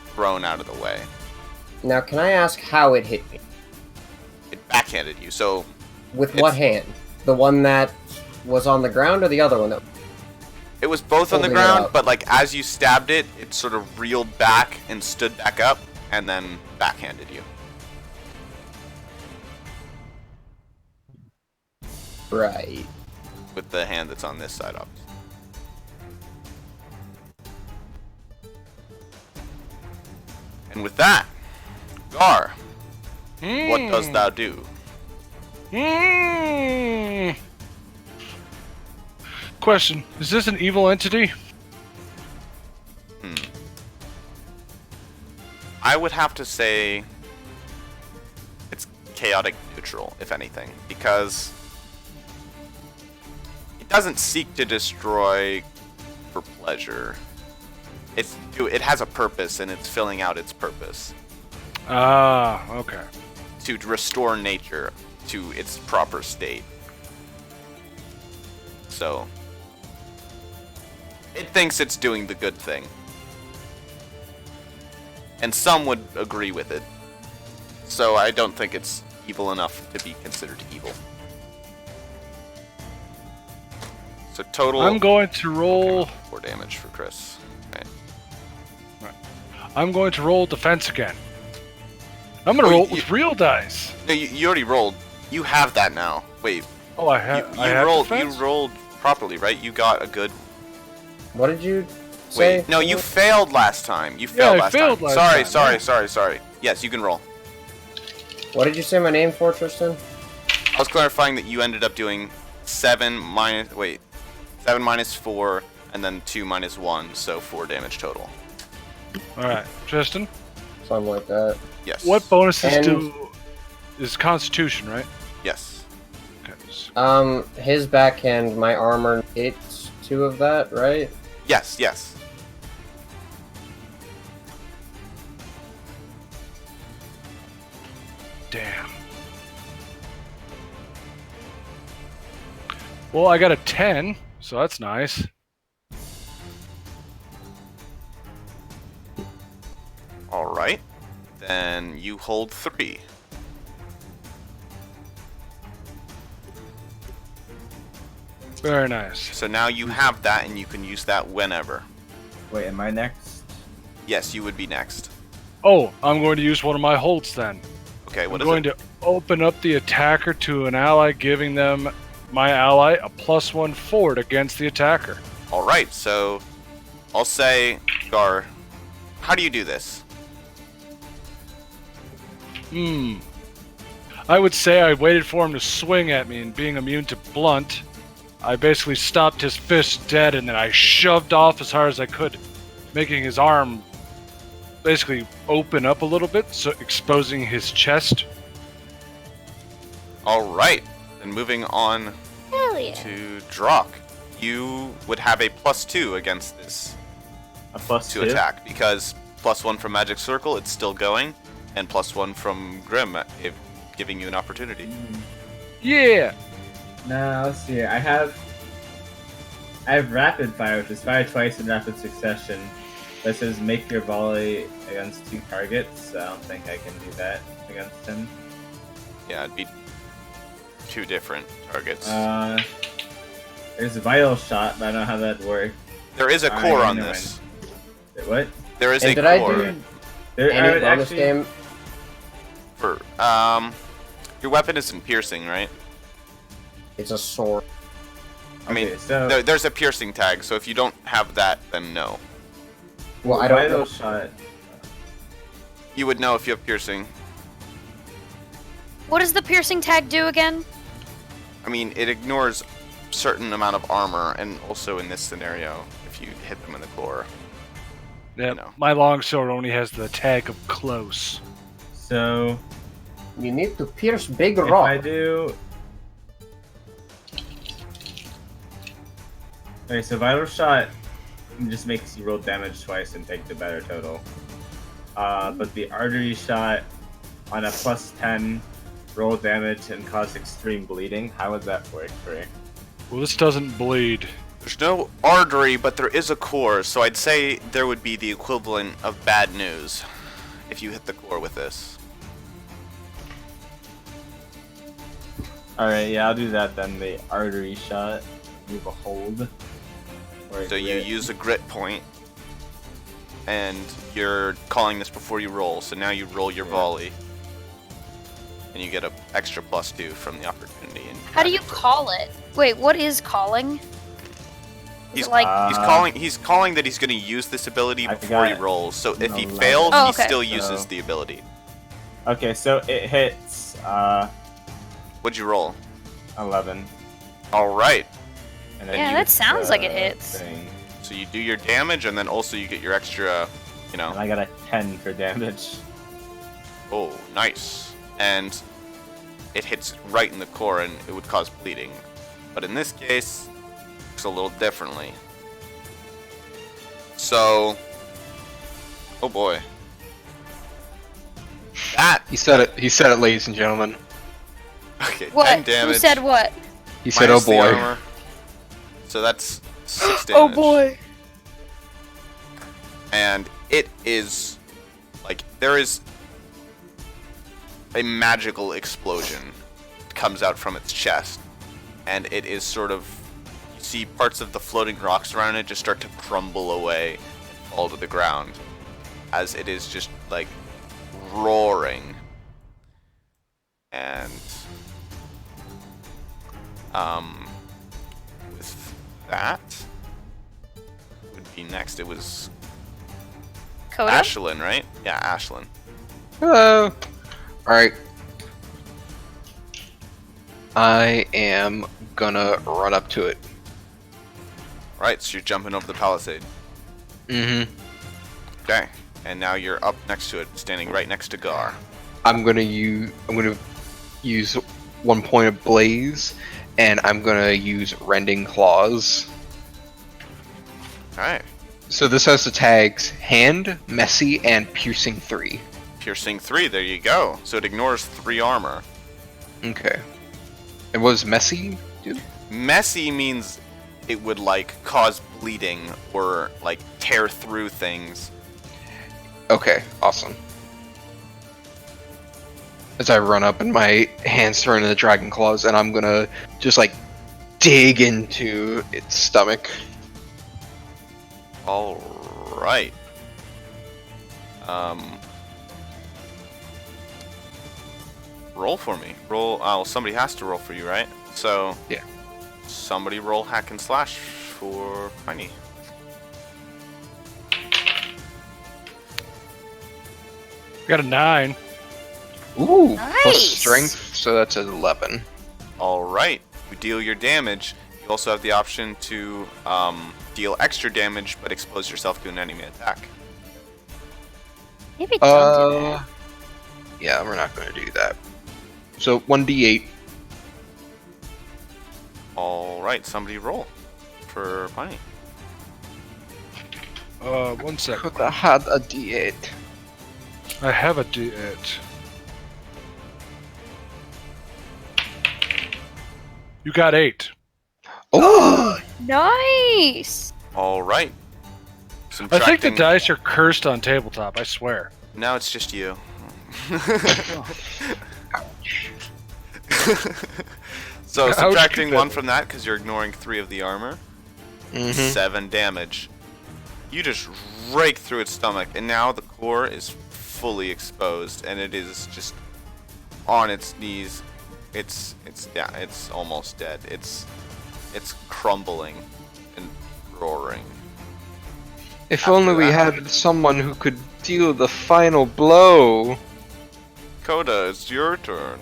thrown out of the way. Now, can I ask how it hit me? It backhanded you, so With what hand? The one that was on the ground or the other one that... it was both on the Holding it ground, up. but like as you stabbed it, it sort of reeled back and stood back up, and then backhanded you. Right. With the hand that's on this side up. And with that, Gar, what does thou do? Question: is this an evil entity? I would have to say it's chaotic neutral, if anything, because it doesn't seek to destroy for pleasure. It has a purpose, and it's filling out its purpose Ah, okay. to restore nature to its proper state. So it thinks it's doing the good thing. And some would agree with it. So I don't think it's evil enough to be considered evil. So total... I'm going to roll. 4 damage for Chris. Right. I'm going to roll defense again. I'm going to Oh, roll it with real dice. No, you already rolled. You have that now. Wait, Oh, I you, have. you I have rolled. defense? You rolled properly, right? You got a good... What did you say? Wait, no, you failed last time. You Yeah, failed I last failed time. last Sorry, time, sorry. Yes, you can roll. What did you say my name for, Tristan? I was clarifying that you ended up doing 7 minus 4, and then 2 minus 1, so 4 damage total. All right, Tristan. Something like that. Yes. What bonuses And- do? Is Constitution, right? Yes. Okay. so- His backhand, my armor, it's 2 of that, right? Yes. Yes. Damn. Well, I got a 10, so that's nice. All right. Then you hold 3. Very nice. So now you have that, and you can use that whenever. Wait, am I next? Yes, you would be next. Oh, I'm going to use one of my holds then. Okay. What I'm is going it? to open up the attacker to an ally, giving them my ally a +1 forward against the attacker. All right. So I'll say, Gar, how do you do this? I would say I waited for him to swing at me, and being immune to blunt, I basically stopped his fist dead, and then I shoved off as hard as I could, making his arm basically open up a little bit, so exposing his chest. All right. Then moving on Hell yeah. to Drock. You would have a +2 against this A plus to 2? attack because +1 from Magic Circle, it's still going, and +1 from Grim, giving you an opportunity. Yeah! No, let's see. I have rapid fire, which is fire twice in rapid succession. That says make your volley against 2 targets. So I don't think I can do that against him. Yeah, it'd be 2 different targets. There's a vital shot, but I don't know how that works. there is a I core on know this. Wait, what? There is And a did I core do There, I any would bonus actually- game? for your weapon isn't piercing, right? It's a sword. I mean, Okay, so there's a piercing tag, so if you don't have that, then no. Well, I don't vital know. shot. You would know if you have piercing. What does the piercing tag do again? I mean, it ignores certain amount of armor, and also in this scenario, if you hit them in the core. Yeah, No. my longsword only has the tag of close. So You need to pierce big if rock. I do. Okay, so vital shot just makes you roll damage twice and take the better total. But the artery shot on a +10 roll damage and cause extreme bleeding. How would that work for you? Well, this doesn't bleed. There's no artery, but there is a core, so I'd say there would be the equivalent of bad news if you hit the core with this. Alright, yeah, I'll do that then. The artery shot. Move a hold. Or So you grit. use a grit point, and you're calling this before you roll, so now you roll your volley. And you get an extra +2 from the opportunity. And How do you call it? Wait, what is calling? Is He's it like He's calling that he's going to use this ability I before he got rolls. So if he 11. fails, Oh, he okay. still uses So- the ability. Okay, so it hits What'd you roll? 11. All right. And Yeah, you that get sounds like it the hits. thing. So you do your damage, and then also you get your extra, And I got a 10 for damage. Oh, nice. And it hits right in the core, and it would cause bleeding. But in this case, it's a little differently. So, oh boy. That, He said it. He said it, ladies and gentlemen. okay, 10 what? damage. Who said what? He said, "Oh minus the boy." armor. So that's 6 damage. Oh boy. And it is like there is a magical explosion that comes out from its chest, and it is sort of, you see parts of the floating rocks around it just start to crumble away and fall to the ground as it is just like roaring. And with that would be next. It was Coda? Ashlyn, right? Yeah, Ashlyn. Hello. Alright. I am gonna run up to it. Right, so you're jumping over the palisade. Mm-hmm. Okay, and now you're up next to it, standing right next to Gar. I'm gonna use 1 point of blaze, and I'm gonna use rending claws. Alright, So this has the tags hand, messy, and piercing 3. piercing 3, there you go. So it ignores 3 armor. Okay. And what does messy do? Messy means it would like cause bleeding or like tear through things. Okay, awesome. As I run up and my hands turn into dragon claws, and I'm gonna just like dig into its stomach. Alright. Roll for me. Roll. Oh, somebody has to roll for you, right? So. Yeah. Somebody roll hack and slash for Piney. Got a 9. Ooh, Nice. plus strength, so that's an 11. Alright. You deal your damage. You also have the option to deal extra damage, but expose yourself to an enemy attack. Maybe don't do that. Yeah, we're not gonna do that. So 1d8. Alright, somebody roll for Piney. 1 second. Could I had a d8? I have a D8. You got 8. Oh, Nice. Alright. I think the Subtracting. dice are cursed on tabletop, I swear. Now it's just you. So Ouch, subtracting good 1 bit. from that because you're ignoring 3 of the armor. Mhm. 7 damage. You just rake through its stomach, and now the core is fully exposed, and it is just on its knees. It's almost dead. It's crumbling and roaring. If only we had someone who could deal the final blow. Coda, it's your turn.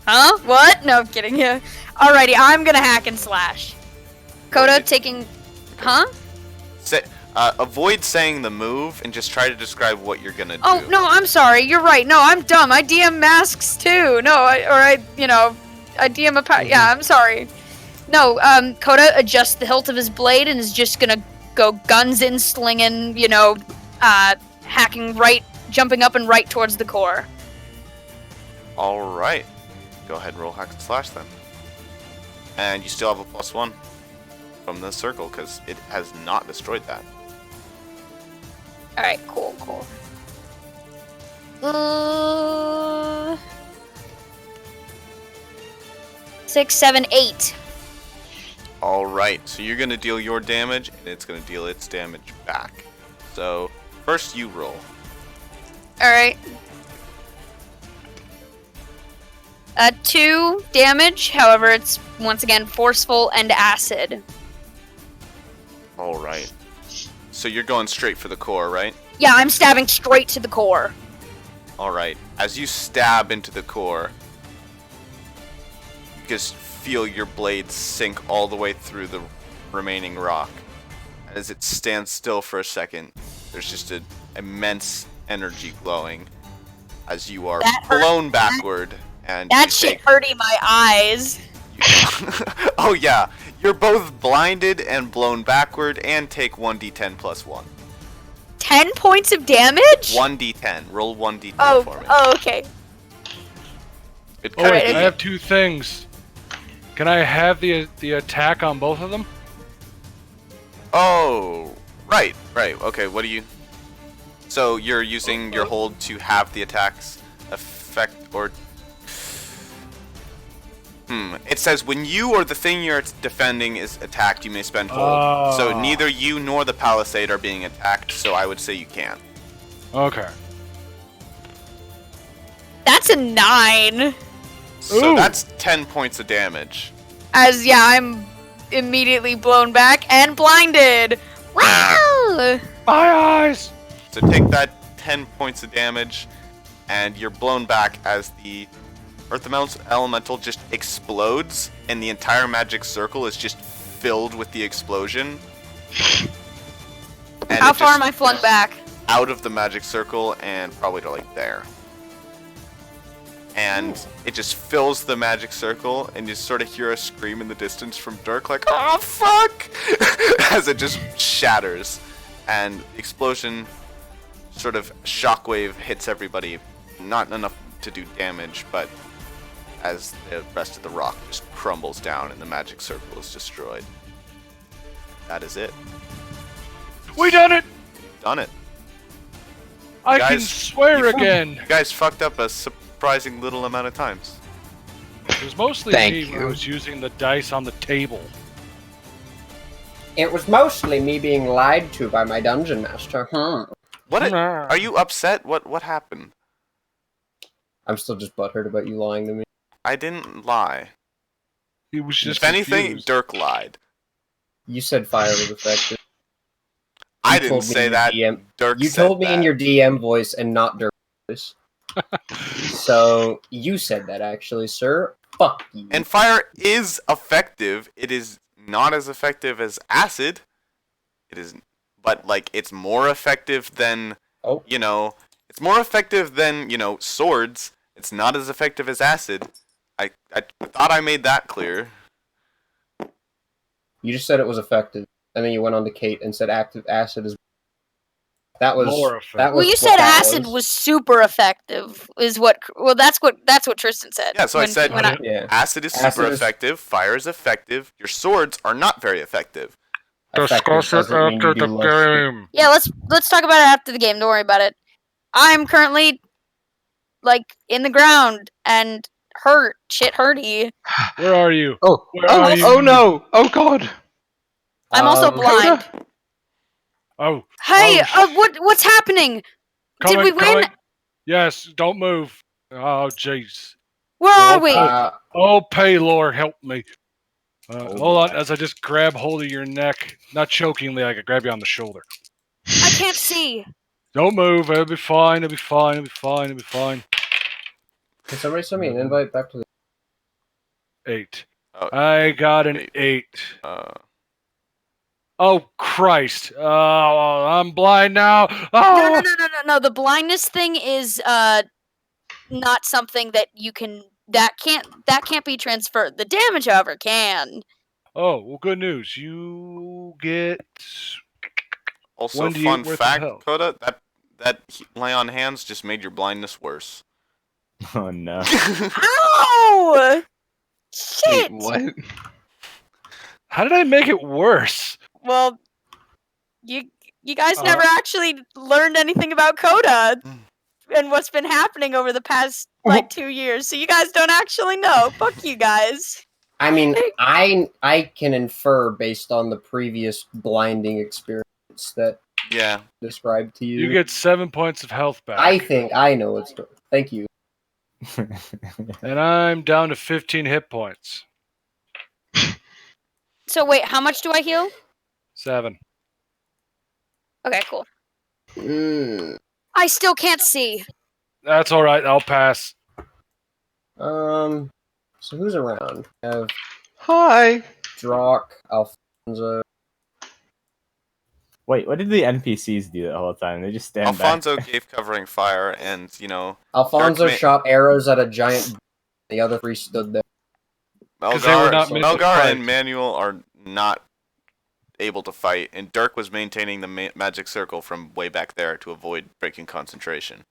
Huh? What? No, I'm kidding. Yeah. Alrighty, I'm gonna hack and slash. Coda Okay. taking. Huh? Avoid saying the move and just try to describe what you're gonna do. Oh no, I'm sorry. You're right. No, I'm dumb. I DM masks too. No, I DM a power. Yeah, I'm sorry. No, Coda adjusts the hilt of his blade and is just gonna go guns in, slinging. Hacking right, jumping up and right towards the core. Alright. Go ahead and roll hack and slash then. And you still have a +1. from the circle because it has not destroyed that. All right, cool. 6, 7, 8. All right, so you're gonna deal your damage, and it's gonna deal its damage back. So first, you roll. All right. 2 damage. However, it's once again forceful and acid. All right. So you're going straight for the core, right? Yeah, I'm stabbing straight to the core. All right. As you stab into the core, you just feel your blade sink all the way through the remaining rock. And as it stands still for a second, there's just an immense energy glowing as you are That hurt. blown backward. And That you shit take- hurting my eyes. Oh yeah, you're both blinded and blown backward, and take 1d10 plus 1. 10 points of damage? 1d10. Roll 1d10 Oh, for me. okay. It Oh kinda wait, Alright, I have 2 things. Can I have the attack on both of them? Oh, right. Okay, what do you... So you're using your hold to have the attacks effect, or... It says when you or the thing you're defending is attacked, you may spend hold. So Ah. neither you nor the palisade are being attacked, so I would say you can. Okay. That's a 9. So Ooh. that's 10 points of damage. As, yeah, I'm immediately blown back and blinded. Wow! My eyes! So take that 10 points of damage, and you're blown back as the Earth Elemental just explodes, and the entire magic circle is just filled with the explosion. And How it far just- am I flung back? Out of the magic circle and probably to like there. And it just fills the magic circle, and you sort of hear a scream in the distance from Dirk, like, "Oh fuck!" as it just shatters, and the explosion sort of shockwave hits everybody. Not enough to do damage, but as the rest of the rock just crumbles down and the magic circle is destroyed. That is it. We done it! Done it. I can Guys, swear you- again. You guys fucked up a surprising little amount of times. It was mostly Thank me when I you. was using the dice on the table. It was mostly me being lied to by my dungeon master. What? Nah. Are you upset? What happened? I'm still just butthurt about you lying to me. I didn't lie. He was just If anything, confused. Dirk lied. You said fire was effective. I You didn't told me say in that. your DM Dirk You said told me in that. your DM voice and not Dirk's voice. So you said that actually, sir. Fuck you. And fire is effective. It is not as effective as acid. It is, but like it's more effective than Oh. It's more effective than swords. It's not as effective as acid. I thought I made that clear. You just said it was effective, and then you went on to Kate and said active acid is. That was More effective. that was. Well, you what said that acid was super effective. Is what? Well, that's what Tristan said. Yeah, so I said- when I- Yeah. Acid is super Acid is- effective. Fire is effective. Your swords are not very effective. Effective Discuss it doesn't mean you after do the less. game. yeah, let's talk about it after the game. Don't worry about it. I'm currently like in the ground and hurt, shit hurty. Where are you? Oh, Where are you? oh no! Oh god! I'm also Um, blind. Oh, Hey, Oh, what's happening? coming, Did we win? coming. Yes, don't move. Oh, jeez. Where are we? Oh, Paylor, help me. Oh, Hold on, boy. as I just grab hold of your neck. Not chokingly, I could grab you on the shoulder. I can't see. Don't move, it'll be fine, it'll be fine, it'll be fine, it'll be fine. Can somebody send me an invite back to the? 8. Oh, I got an eight. 8. Uh, Oh, Christ. Oh, I'm blind now. No, Oh! no. The blindness thing is not something that you can. That can't be transferred. The damage, however, can. Oh, well, good news. You get. also, 1d8 fun worth of fact, health. Coda, that lay on hands just made your blindness worse. Oh no. Ow! Shit! Wait, what? How did I make it worse? Well, you guys never actually learned anything about Coda and what's been happening over the past like 2 years. So you guys don't actually know. Fuck you guys. I mean, I can infer based on the previous blinding experience that Yeah. described to you. You get 7 points of health back. I think I know what's going. Thank you. And I'm down to 15 hit points. So wait, how much do I heal? 7. Okay, cool. Mm, I still can't see. That's all right. I'll pass. so who's around? We have Hi. Drock, Alfonso. Wait, what did the NPCs do the whole time? They just stand Alfonso back. gave covering fire, and Alfonso Dirk ma- shot arrows at a giant. The other 3 stood there. 'Cause they were Melgar, not meant to Melgar fight. and Manuel are not able to fight, and Dirk was maintaining the magic circle from way back there to avoid breaking concentration.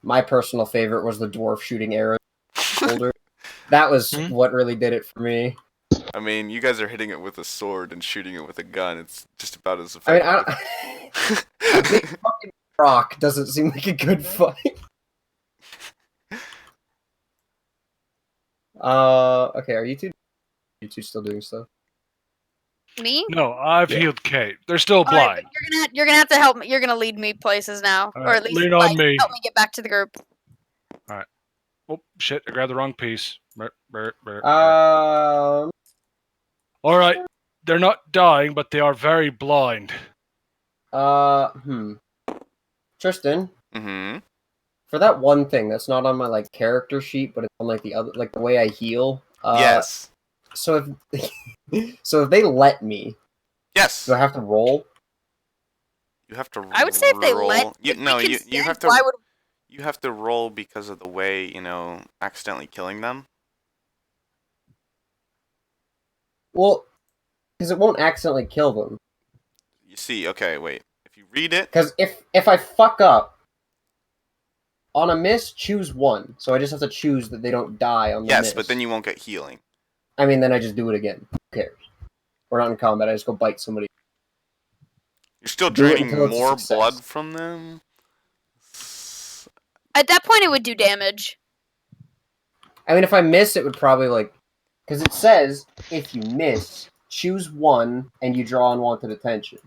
My personal favorite was the dwarf shooting arrows. Shoulder. That was what really did it for me. I mean, you guys are hitting it with a sword and shooting it with a gun. It's just about as I mean, effective. a big fucking rock doesn't seem like a good fight. Okay, are you two still doing stuff? Me? No, I've Yeah. healed Kate. They're still All right, blind. but you're gonna have to help me. You're gonna lead me places now, All or right, at least lean on like, me. help me get back to the group. Oh, shit. I grabbed the wrong piece. All right. They're not dying, but they are very blind. Tristan, Mm-hmm. for that one thing that's not on my like character sheet, but it's on like the other, like the way I heal. Yes. So if so, if they let me, Yes. do I have to roll? You have to roll. I would say if they let, You, if we no, can you stand, have to. why would You have to roll because of the way, accidentally killing them. Well, because it won't accidentally kill them. You see, okay, wait. If you read it, Because if I fuck up on a miss, choose one. So I just have to choose that they don't die on the yes, miss. but then you won't get healing. I mean, then I just do it again. Who cares? We're not in combat. I just go bite somebody. You're still Do it draining until it's a more success. blood from them. at that point it would do damage. I mean, if I miss, it would probably like, because it says if you miss, choose one and you draw unwanted attention.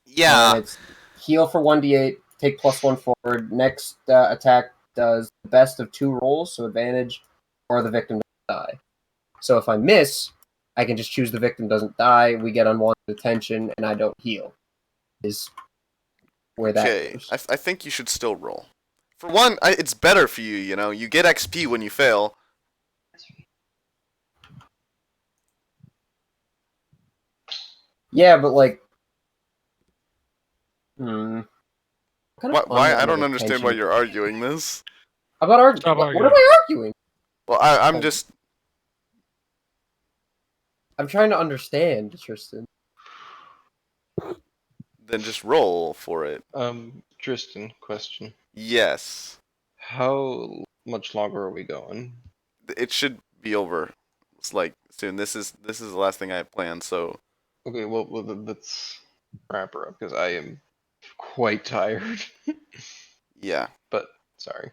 Yeah. And it's heal for 1d8, take +1 forward. Next attack does the best of 2 rolls, so advantage, or the victim doesn't die. So if I miss, I can just choose the victim doesn't die. We get unwanted attention, and I don't heal. Is where that Okay. goes. I think you should still roll. For one, it's better for you. You get XP when you fail. Yeah, but like, Kind of Why? I don't unwanted understand why attention. you're arguing this. About arguing. Stop What arguing. am I arguing? Well, I'm just. I'm trying to understand, Tristan. Then just roll for it. Tristan, question. Yes. How much longer are we going? It should be over. It's like soon. This is the last thing I have planned. So Okay, well let's wrap her up because I am quite tired. yeah, But sorry.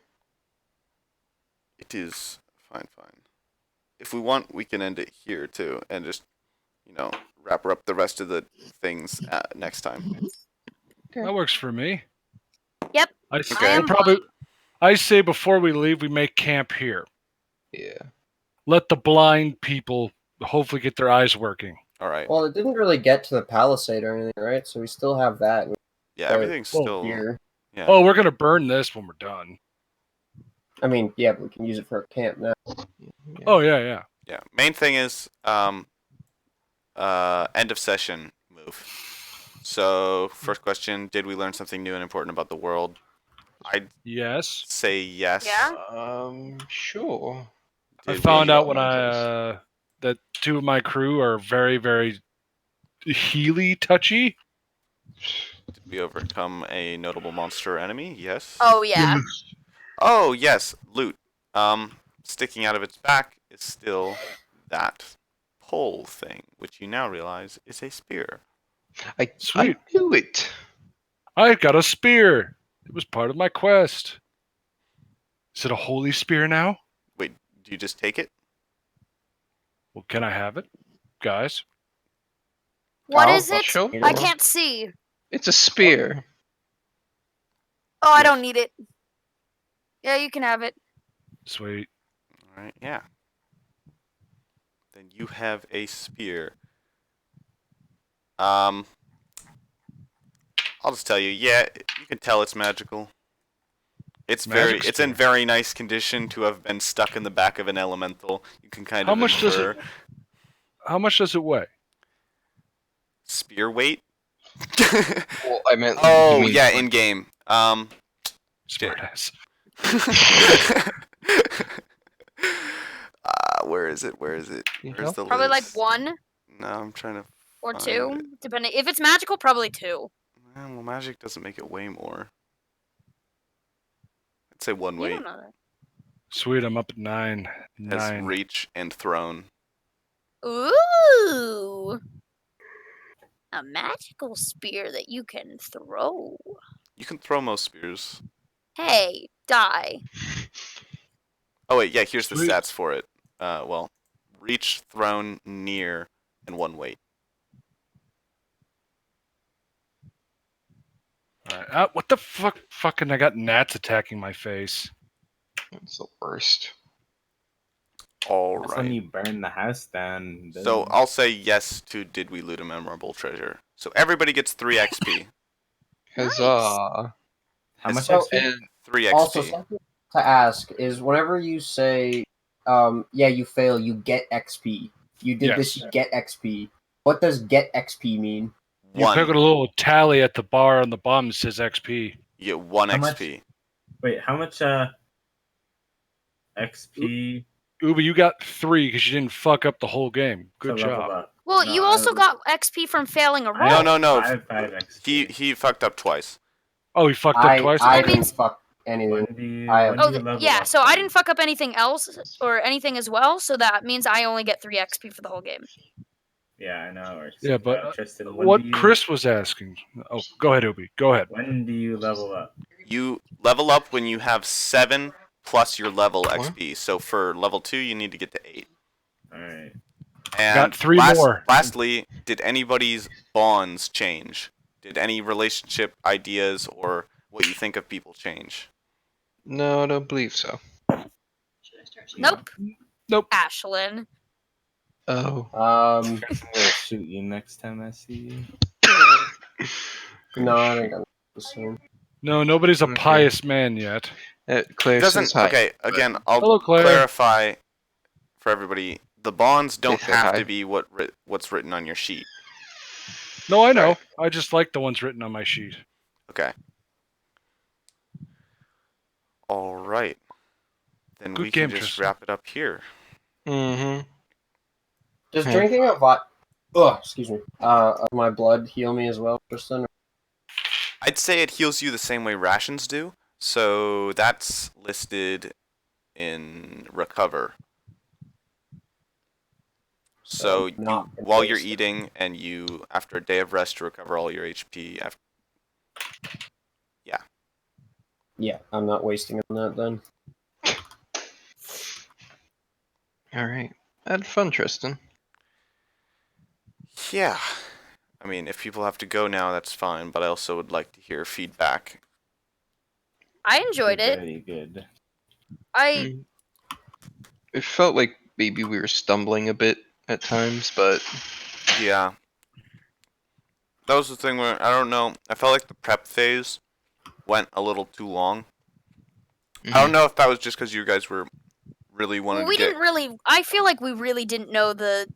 it is fine. If we want, we can end it here too, and just wrap her up the rest of the things next time. That works for me. Yep. I Okay. am I say before we leave, we make camp here. Yeah. Let the blind people hopefully get their eyes working. All right. Well, it didn't really get to the palisade or anything, right? So we still have that. Yeah, everything's still. here. Yeah. Oh, we're gonna burn this when we're done. I mean, yeah, but we can use it for a camp now. Oh yeah. Yeah. Main thing is end of session move. So first question: did we learn something new and important about the world? I'd Yes. say yes. Yeah. Sure. I Did found we- out when that 2 of my crew are very, very healy touchy. Did we overcome a notable monster enemy? Yes. Oh yeah. Oh yes, loot. Sticking out of its back is still that. pole thing, which you now realize is a spear. I Sweet. knew it. I got a spear. It was part of my quest. Is it a holy spear now? Wait, do you just take it? Well, can I have it, guys? What I'll- is I'll it? show I you. can't see. It's a spear. Oh, I don't need it. Yeah, you can have it. Sweet. All right, yeah. Then you have a spear. I'll just tell you, yeah, you can tell it's magical. It's Magic in spear. very nice condition to have been stuck in the back of an elemental. You can kind How of much does infer it? How much does it weigh? spear weight. Well, I meant. Oh you mean- yeah, in game. Smartass. Where is it? Where's You the Probably like list? 1 No, I'm trying to. or Find 2, depending. If it's magical, probably 2. Well, magic doesn't make it way more. I'd say 1 You weight. don't know that. Sweet. I'm up at 9. Has 9. reach and thrown. Ooh. A magical spear that you can throw. You can throw most spears. Hey, die. Oh wait, yeah. Here's the Sweet. stats for it. Well, reach, thrown, near, and 1 weight. All right. What the fuck? Fucking! I got gnats attacking my face. It's the worst. All That's when right. you burn the house down. So I'll say yes to did we loot a memorable treasure. So everybody gets 3 XP. Huzzah! how much So- XP? And 3 XP. Also, something to ask is whenever you say, yeah, you fail, you get XP. You did this, Yes. you get XP. What does get XP mean? You One. pick a little tally at the bar on the bottom that says XP. You get 1 How much? XP. Wait, how much XP Uber, you got 3 because you didn't fuck up the whole game. Good to level job. up? Well, No, you also I- got XP from failing a I roll. have No. I have 5 XP. He fucked up twice. Oh, he fucked up I twice. I That didn't means- fuck anything. When do you, I- when Oh, do you level yeah, up so I then? didn't fuck up anything else or anything as well, so that means I only get 3 XP for the whole game. Yeah, I know. how it works. Yeah, but, Tristan, when What do you, Chris was asking. Oh, go ahead, Ubi. Go ahead. When do you level up? You level up when you have 7 plus your level XP. So for level 2, you need to get to 8. All right. And Got 3 more. Lastly, did anybody's bonds change? Did any relationship ideas or what you think of people change? no, I don't believe so. Nope. Nope. Ashlyn. Oh. Um, I'm gonna shoot you next time I see you. no, I think I'm the same. No, nobody's a Okay. pious man yet. Claire says Doesn't hi. okay. Again, I'll Hello, Claire. clarify for everybody. The bonds don't say have hi. to be what's written on your sheet. No, I know. Right. I just like the ones written on my sheet. Okay. All right. Then Good we can game, just Tristan. wrap it up here. Mm-hmm. Does Hmm. drinking excuse me, of my blood heal me as well, Tristan? I'd say it heals you the same way rations do. So that's listed in recover. So not while you're wasted. eating and you after a day of rest to recover all your HP. Yeah, I'm not wasting on that then. All right. Had fun, Tristan. Yeah. I mean, if people have to go now, that's fine. But I also would like to hear feedback. I enjoyed it. Very good. I It felt like maybe we were stumbling a bit at times, but Yeah. That was the thing where I don't know. I felt like the prep phase went a little too long. I don't know if that was just because you guys were really wanting well, we to get. didn't really. I feel like we really didn't know the.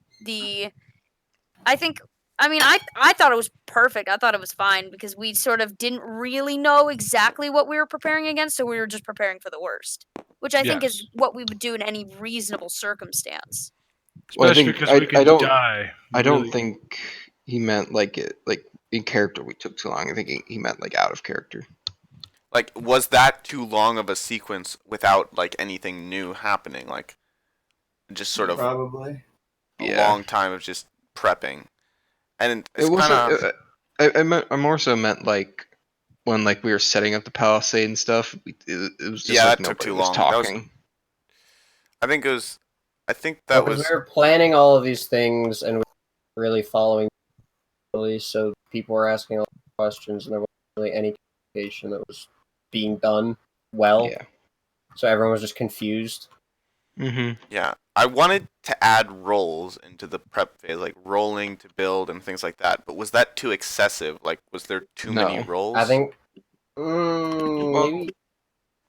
I think. I mean, I thought it was perfect. I thought it was fine because we sort of didn't really know exactly what we were preparing against, so we were just preparing for the worst, which I think is Yes. what we would do in any reasonable circumstance. Well, I Especially think- because we I could don't- die. I don't really. think he meant like in character we took too long. I think he meant like out of character. Like, was that too long of a sequence without like anything new happening? Like, just sort of. Probably. a long time of just prepping, and It it's kind wasn't. of I more so meant like when like we were setting up the palisade and stuff. It was just Yeah, like that took nobody too was long. That was- talking. I think it was. I think that Because was. we were planning all of these things and we were really following release, so people were asking a lot of questions, and there wasn't really any communication that was being done well. Yeah. So everyone was just confused. Mm-hmm. Yeah, I wanted to add rolls into the prep phase, like rolling to build and things like that. But was that too excessive? Like, was there too many No. rolls? I think Well,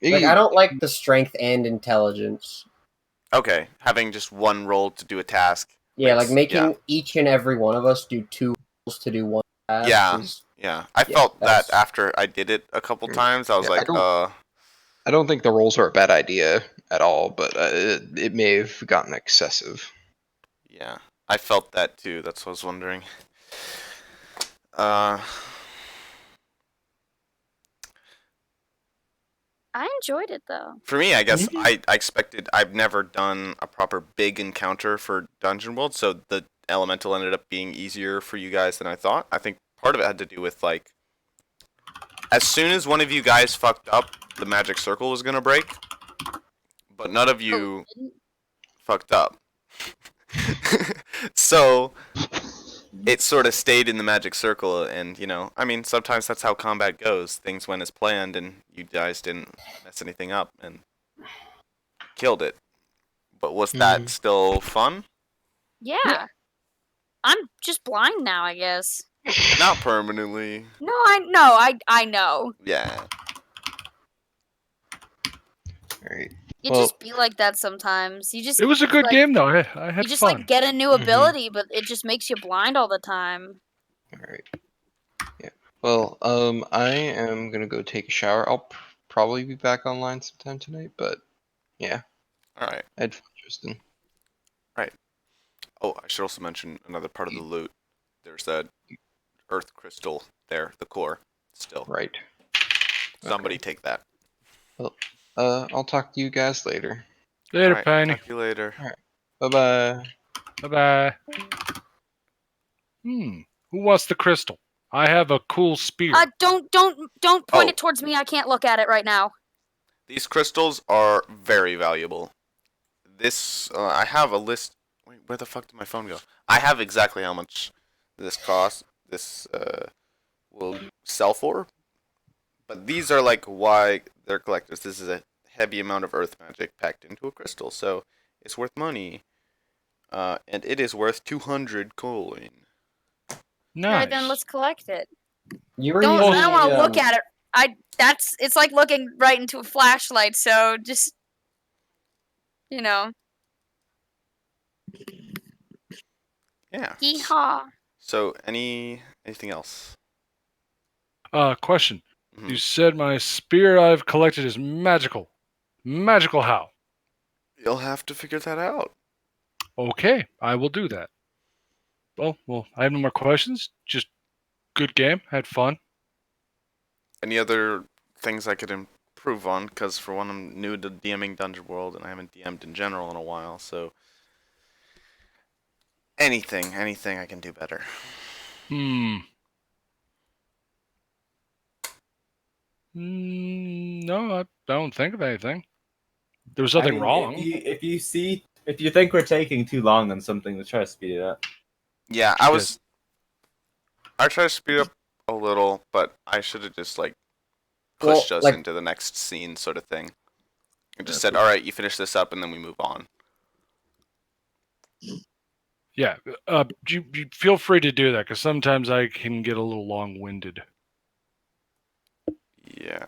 maybe. Like, I don't like the strength and intelligence. Okay, having just one roll to do a task. Yeah, makes- like making yeah. each and every one of us do 2 rolls to do one task. Yeah. Is, Yeah, I Yeah, felt that's- that after I did it a couple Mm, times. I was yeah, I like, don't- I don't think the rolls are a bad idea at all, but it may have gotten excessive. yeah, I felt that too. That's what I was wondering. Uh, I enjoyed it though. For me, I guess Mhm. I expected. I've never done a proper big encounter for Dungeon World, so the elemental ended up being easier for you guys than I thought. I think part of it had to do with like, as soon as one of you guys fucked up, the magic circle was gonna break, but none of you fucked up. So it sort of stayed in the magic circle, and you know, I mean, sometimes that's how combat goes. Things went as planned, and you guys didn't mess anything up and killed it. But was that still fun? Yeah. I'm just blind now, I guess. Not permanently. No, I know. Yeah. Alright. You Well- just be like that sometimes. You just It was a good like, game though. I had you just fun. like get a new Mhm. ability, but it just makes you blind all the time. Alright. Yeah. Well, I am gonna go take a shower. I'll probably be back online sometime tonight, but yeah, All right. I had fun, Tristan. Oh, I should also mention another part of the loot. There's that earth crystal there, the core. Still, Right. somebody take that. I'll talk to you guys later. Later, All right, Penny. talk to you later. Bye bye. Bye bye. Who wants the crystal? I have a cool spear. Don't point Oh. it towards me. I can't look at it right now. These crystals are very valuable. This, I have a list. Wait, where the fuck did my phone go? I have exactly how much this costs. This will sell for. But these are like why they're collectors. This is a heavy amount of earth magic packed into a crystal, so it's worth money. And it is worth 200 coin. Nice. Alright, then let's collect it. You were Don't, using, I don't want to look um, at it. It's like looking right into a flashlight. So just, you know, Yeah. yeehaw. So anything else? Question. Mhm. You said my spear I've collected is magical. Magical how? You'll have to figure that out. Okay, I will do that. Well, I have no more questions. Just good game. Had fun. Any other things I could improve on? Because for one, I'm new to DMing Dungeon World, and I haven't DM'd in general in a while. So anything I can do better. No, I don't think of anything. There was I nothing mean, wrong. If you think we're taking too long on something, let's try to speed it up. Yeah, I tried to speed up a little, but I should have just like pushed Well, us like- into the next scene, sort of thing. And just said, "All right, you finish this up, and then we move on." Yeah, you feel free to do that because sometimes I can get a little long-winded. Yeah.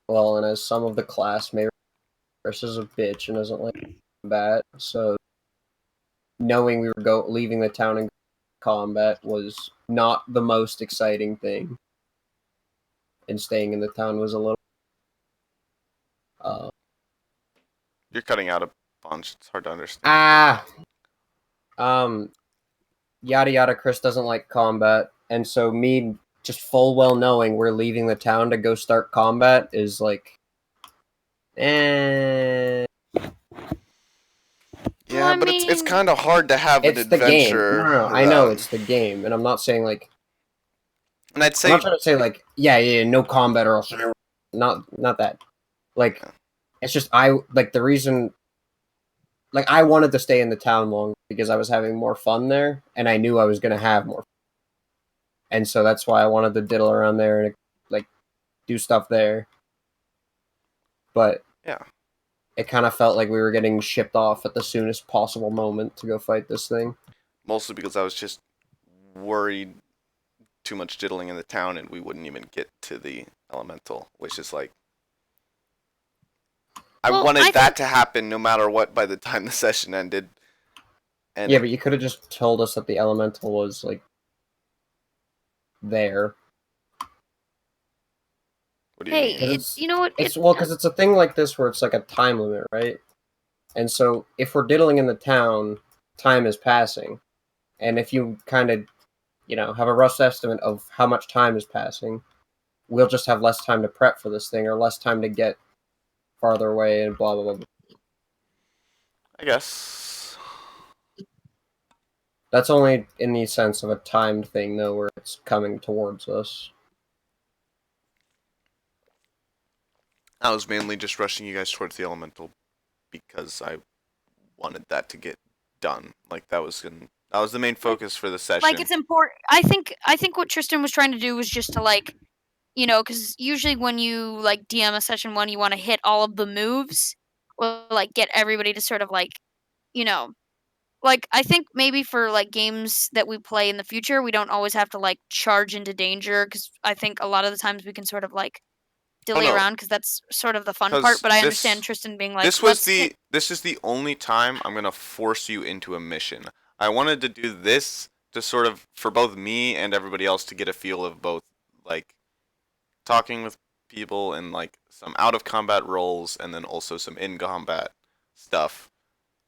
Well, and as some of the class may Chris is a bitch and doesn't like combat, so knowing we were leaving the town in combat was not the most exciting thing. And staying in the town was a little You're cutting out a bunch. It's hard to understand. Yada yada, Chris doesn't like combat, and so me just full well knowing we're leaving the town to go start combat is like Yeah, Yeah, I but it's mean- kind of hard to have It's an the game. adventure. No, I know it's the game, and I'm not saying like And I'd I'm say not trying to say like yeah, no combat or else not that. Like it's just the reason like I wanted to stay in the town long because I was having more fun there and I knew I was gonna have more fun. And so that's why I wanted to diddle around there and like do stuff there. But Yeah. it kind of felt like we were getting shipped off at the soonest possible moment to go fight this thing. mostly because I was just worried too much diddling in the town and we wouldn't even get to the elemental, which is like I Well, wanted I that to happen no matter what by the time the session ended. And Yeah, but you could have just told us that the elemental was like there. what do you Hey, mean? Because you know what? It's because it's a thing like this where it's like a time limit, right? And so if we're diddling in the town, time is passing, and if you kind of, have a rough estimate of how much time is passing, we'll just have less time to prep for this thing or less time to get farther away and blah blah blah. I guess. That's only in the sense of a timed thing, though, where it's coming towards us. I was mainly just rushing you guys towards the elemental because I wanted that to get done. Like that was the main focus for the session. Like it's important. I think what Tristan was trying to do was just to like, because usually when you like DM a session 1, you want to hit all of the moves or like get everybody to sort of like, like I think maybe for like games that we play in the future, we don't always have to like charge into danger because I think a lot of the times we can sort of like dilly no. around because that's sort of the fun 'Cause part. But I this- understand Tristan being like, this is the only time I'm gonna force you into a mission. I wanted to do this to sort of for both me and everybody else to get a feel of both like talking with people and like some out of combat roles and then also some in combat stuff.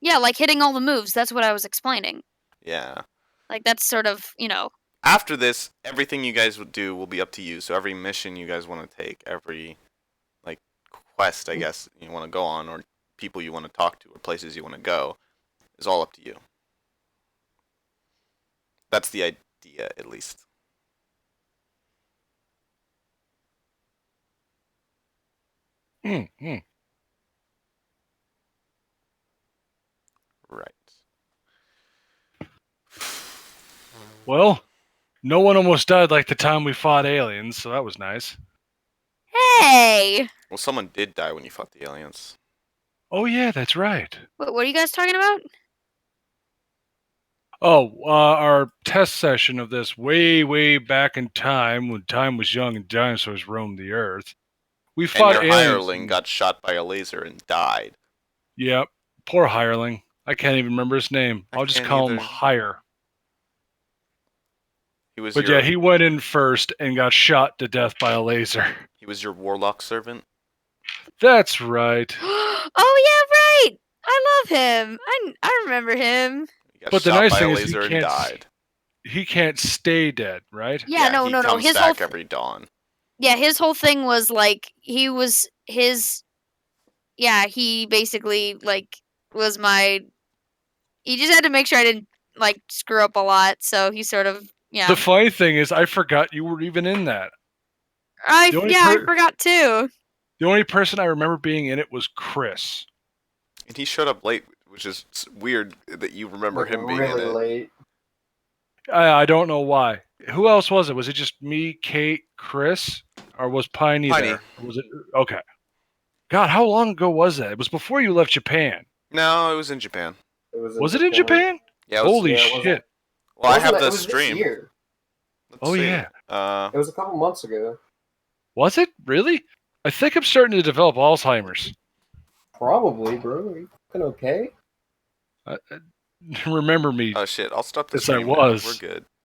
yeah, like hitting all the moves. That's what I was explaining. Yeah. Like that's sort of After this, everything you guys would do will be up to you. So every mission you guys want to take, every like quest I guess you want to go on, or people you want to talk to, or places you want to go, is all up to you. That's the idea, at least. Right. Well, no one almost died like the time we fought aliens, so that was nice. hey. Well, someone did die when you fought the aliens. Oh yeah, that's right. What are you guys talking about? Oh, our test session of this way back in time, when time was young and dinosaurs roamed the earth. We And fought your aliens. hireling got shot by a laser and died. Yep, poor hireling. I can't even remember his name. I I'll just can't call him either. Hire. He was But your yeah, he went in first and got shot to death by a laser. he was your warlock servant. That's right. Oh yeah, right. I love him. I remember him. He got But the shot nice by thing a is he laser and can't died. He can't stay dead, right? Yeah, he no. comes His whole back every dawn. his whole thing was like he basically like was my. He just had to make sure I didn't like screw up a lot, so he sort of The funny thing is, I forgot you were even in that. I the only I per- forgot too. The only person I remember being in it was Chris. And he showed up late, which is weird that you remember Like, him being really in it. late. I don't know why. Who else was it? Was it just me, Kate, Chris, or was Piney Piney. there? Was it okay? God, how long ago was that? It was before you left Japan. No, it was in Japan. Was it in Japan? Yeah, it was, Holy yeah, it was- shit! well, I Wasn't have it? the It was stream. This year. Let's Oh, see. yeah. It was a couple months ago. Was it really? I think I'm starting to develop Alzheimer's. Probably, bro. Are you fucking okay? Remember me? Oh shit! I'll stop the Yes, I stream. now. was. We're good.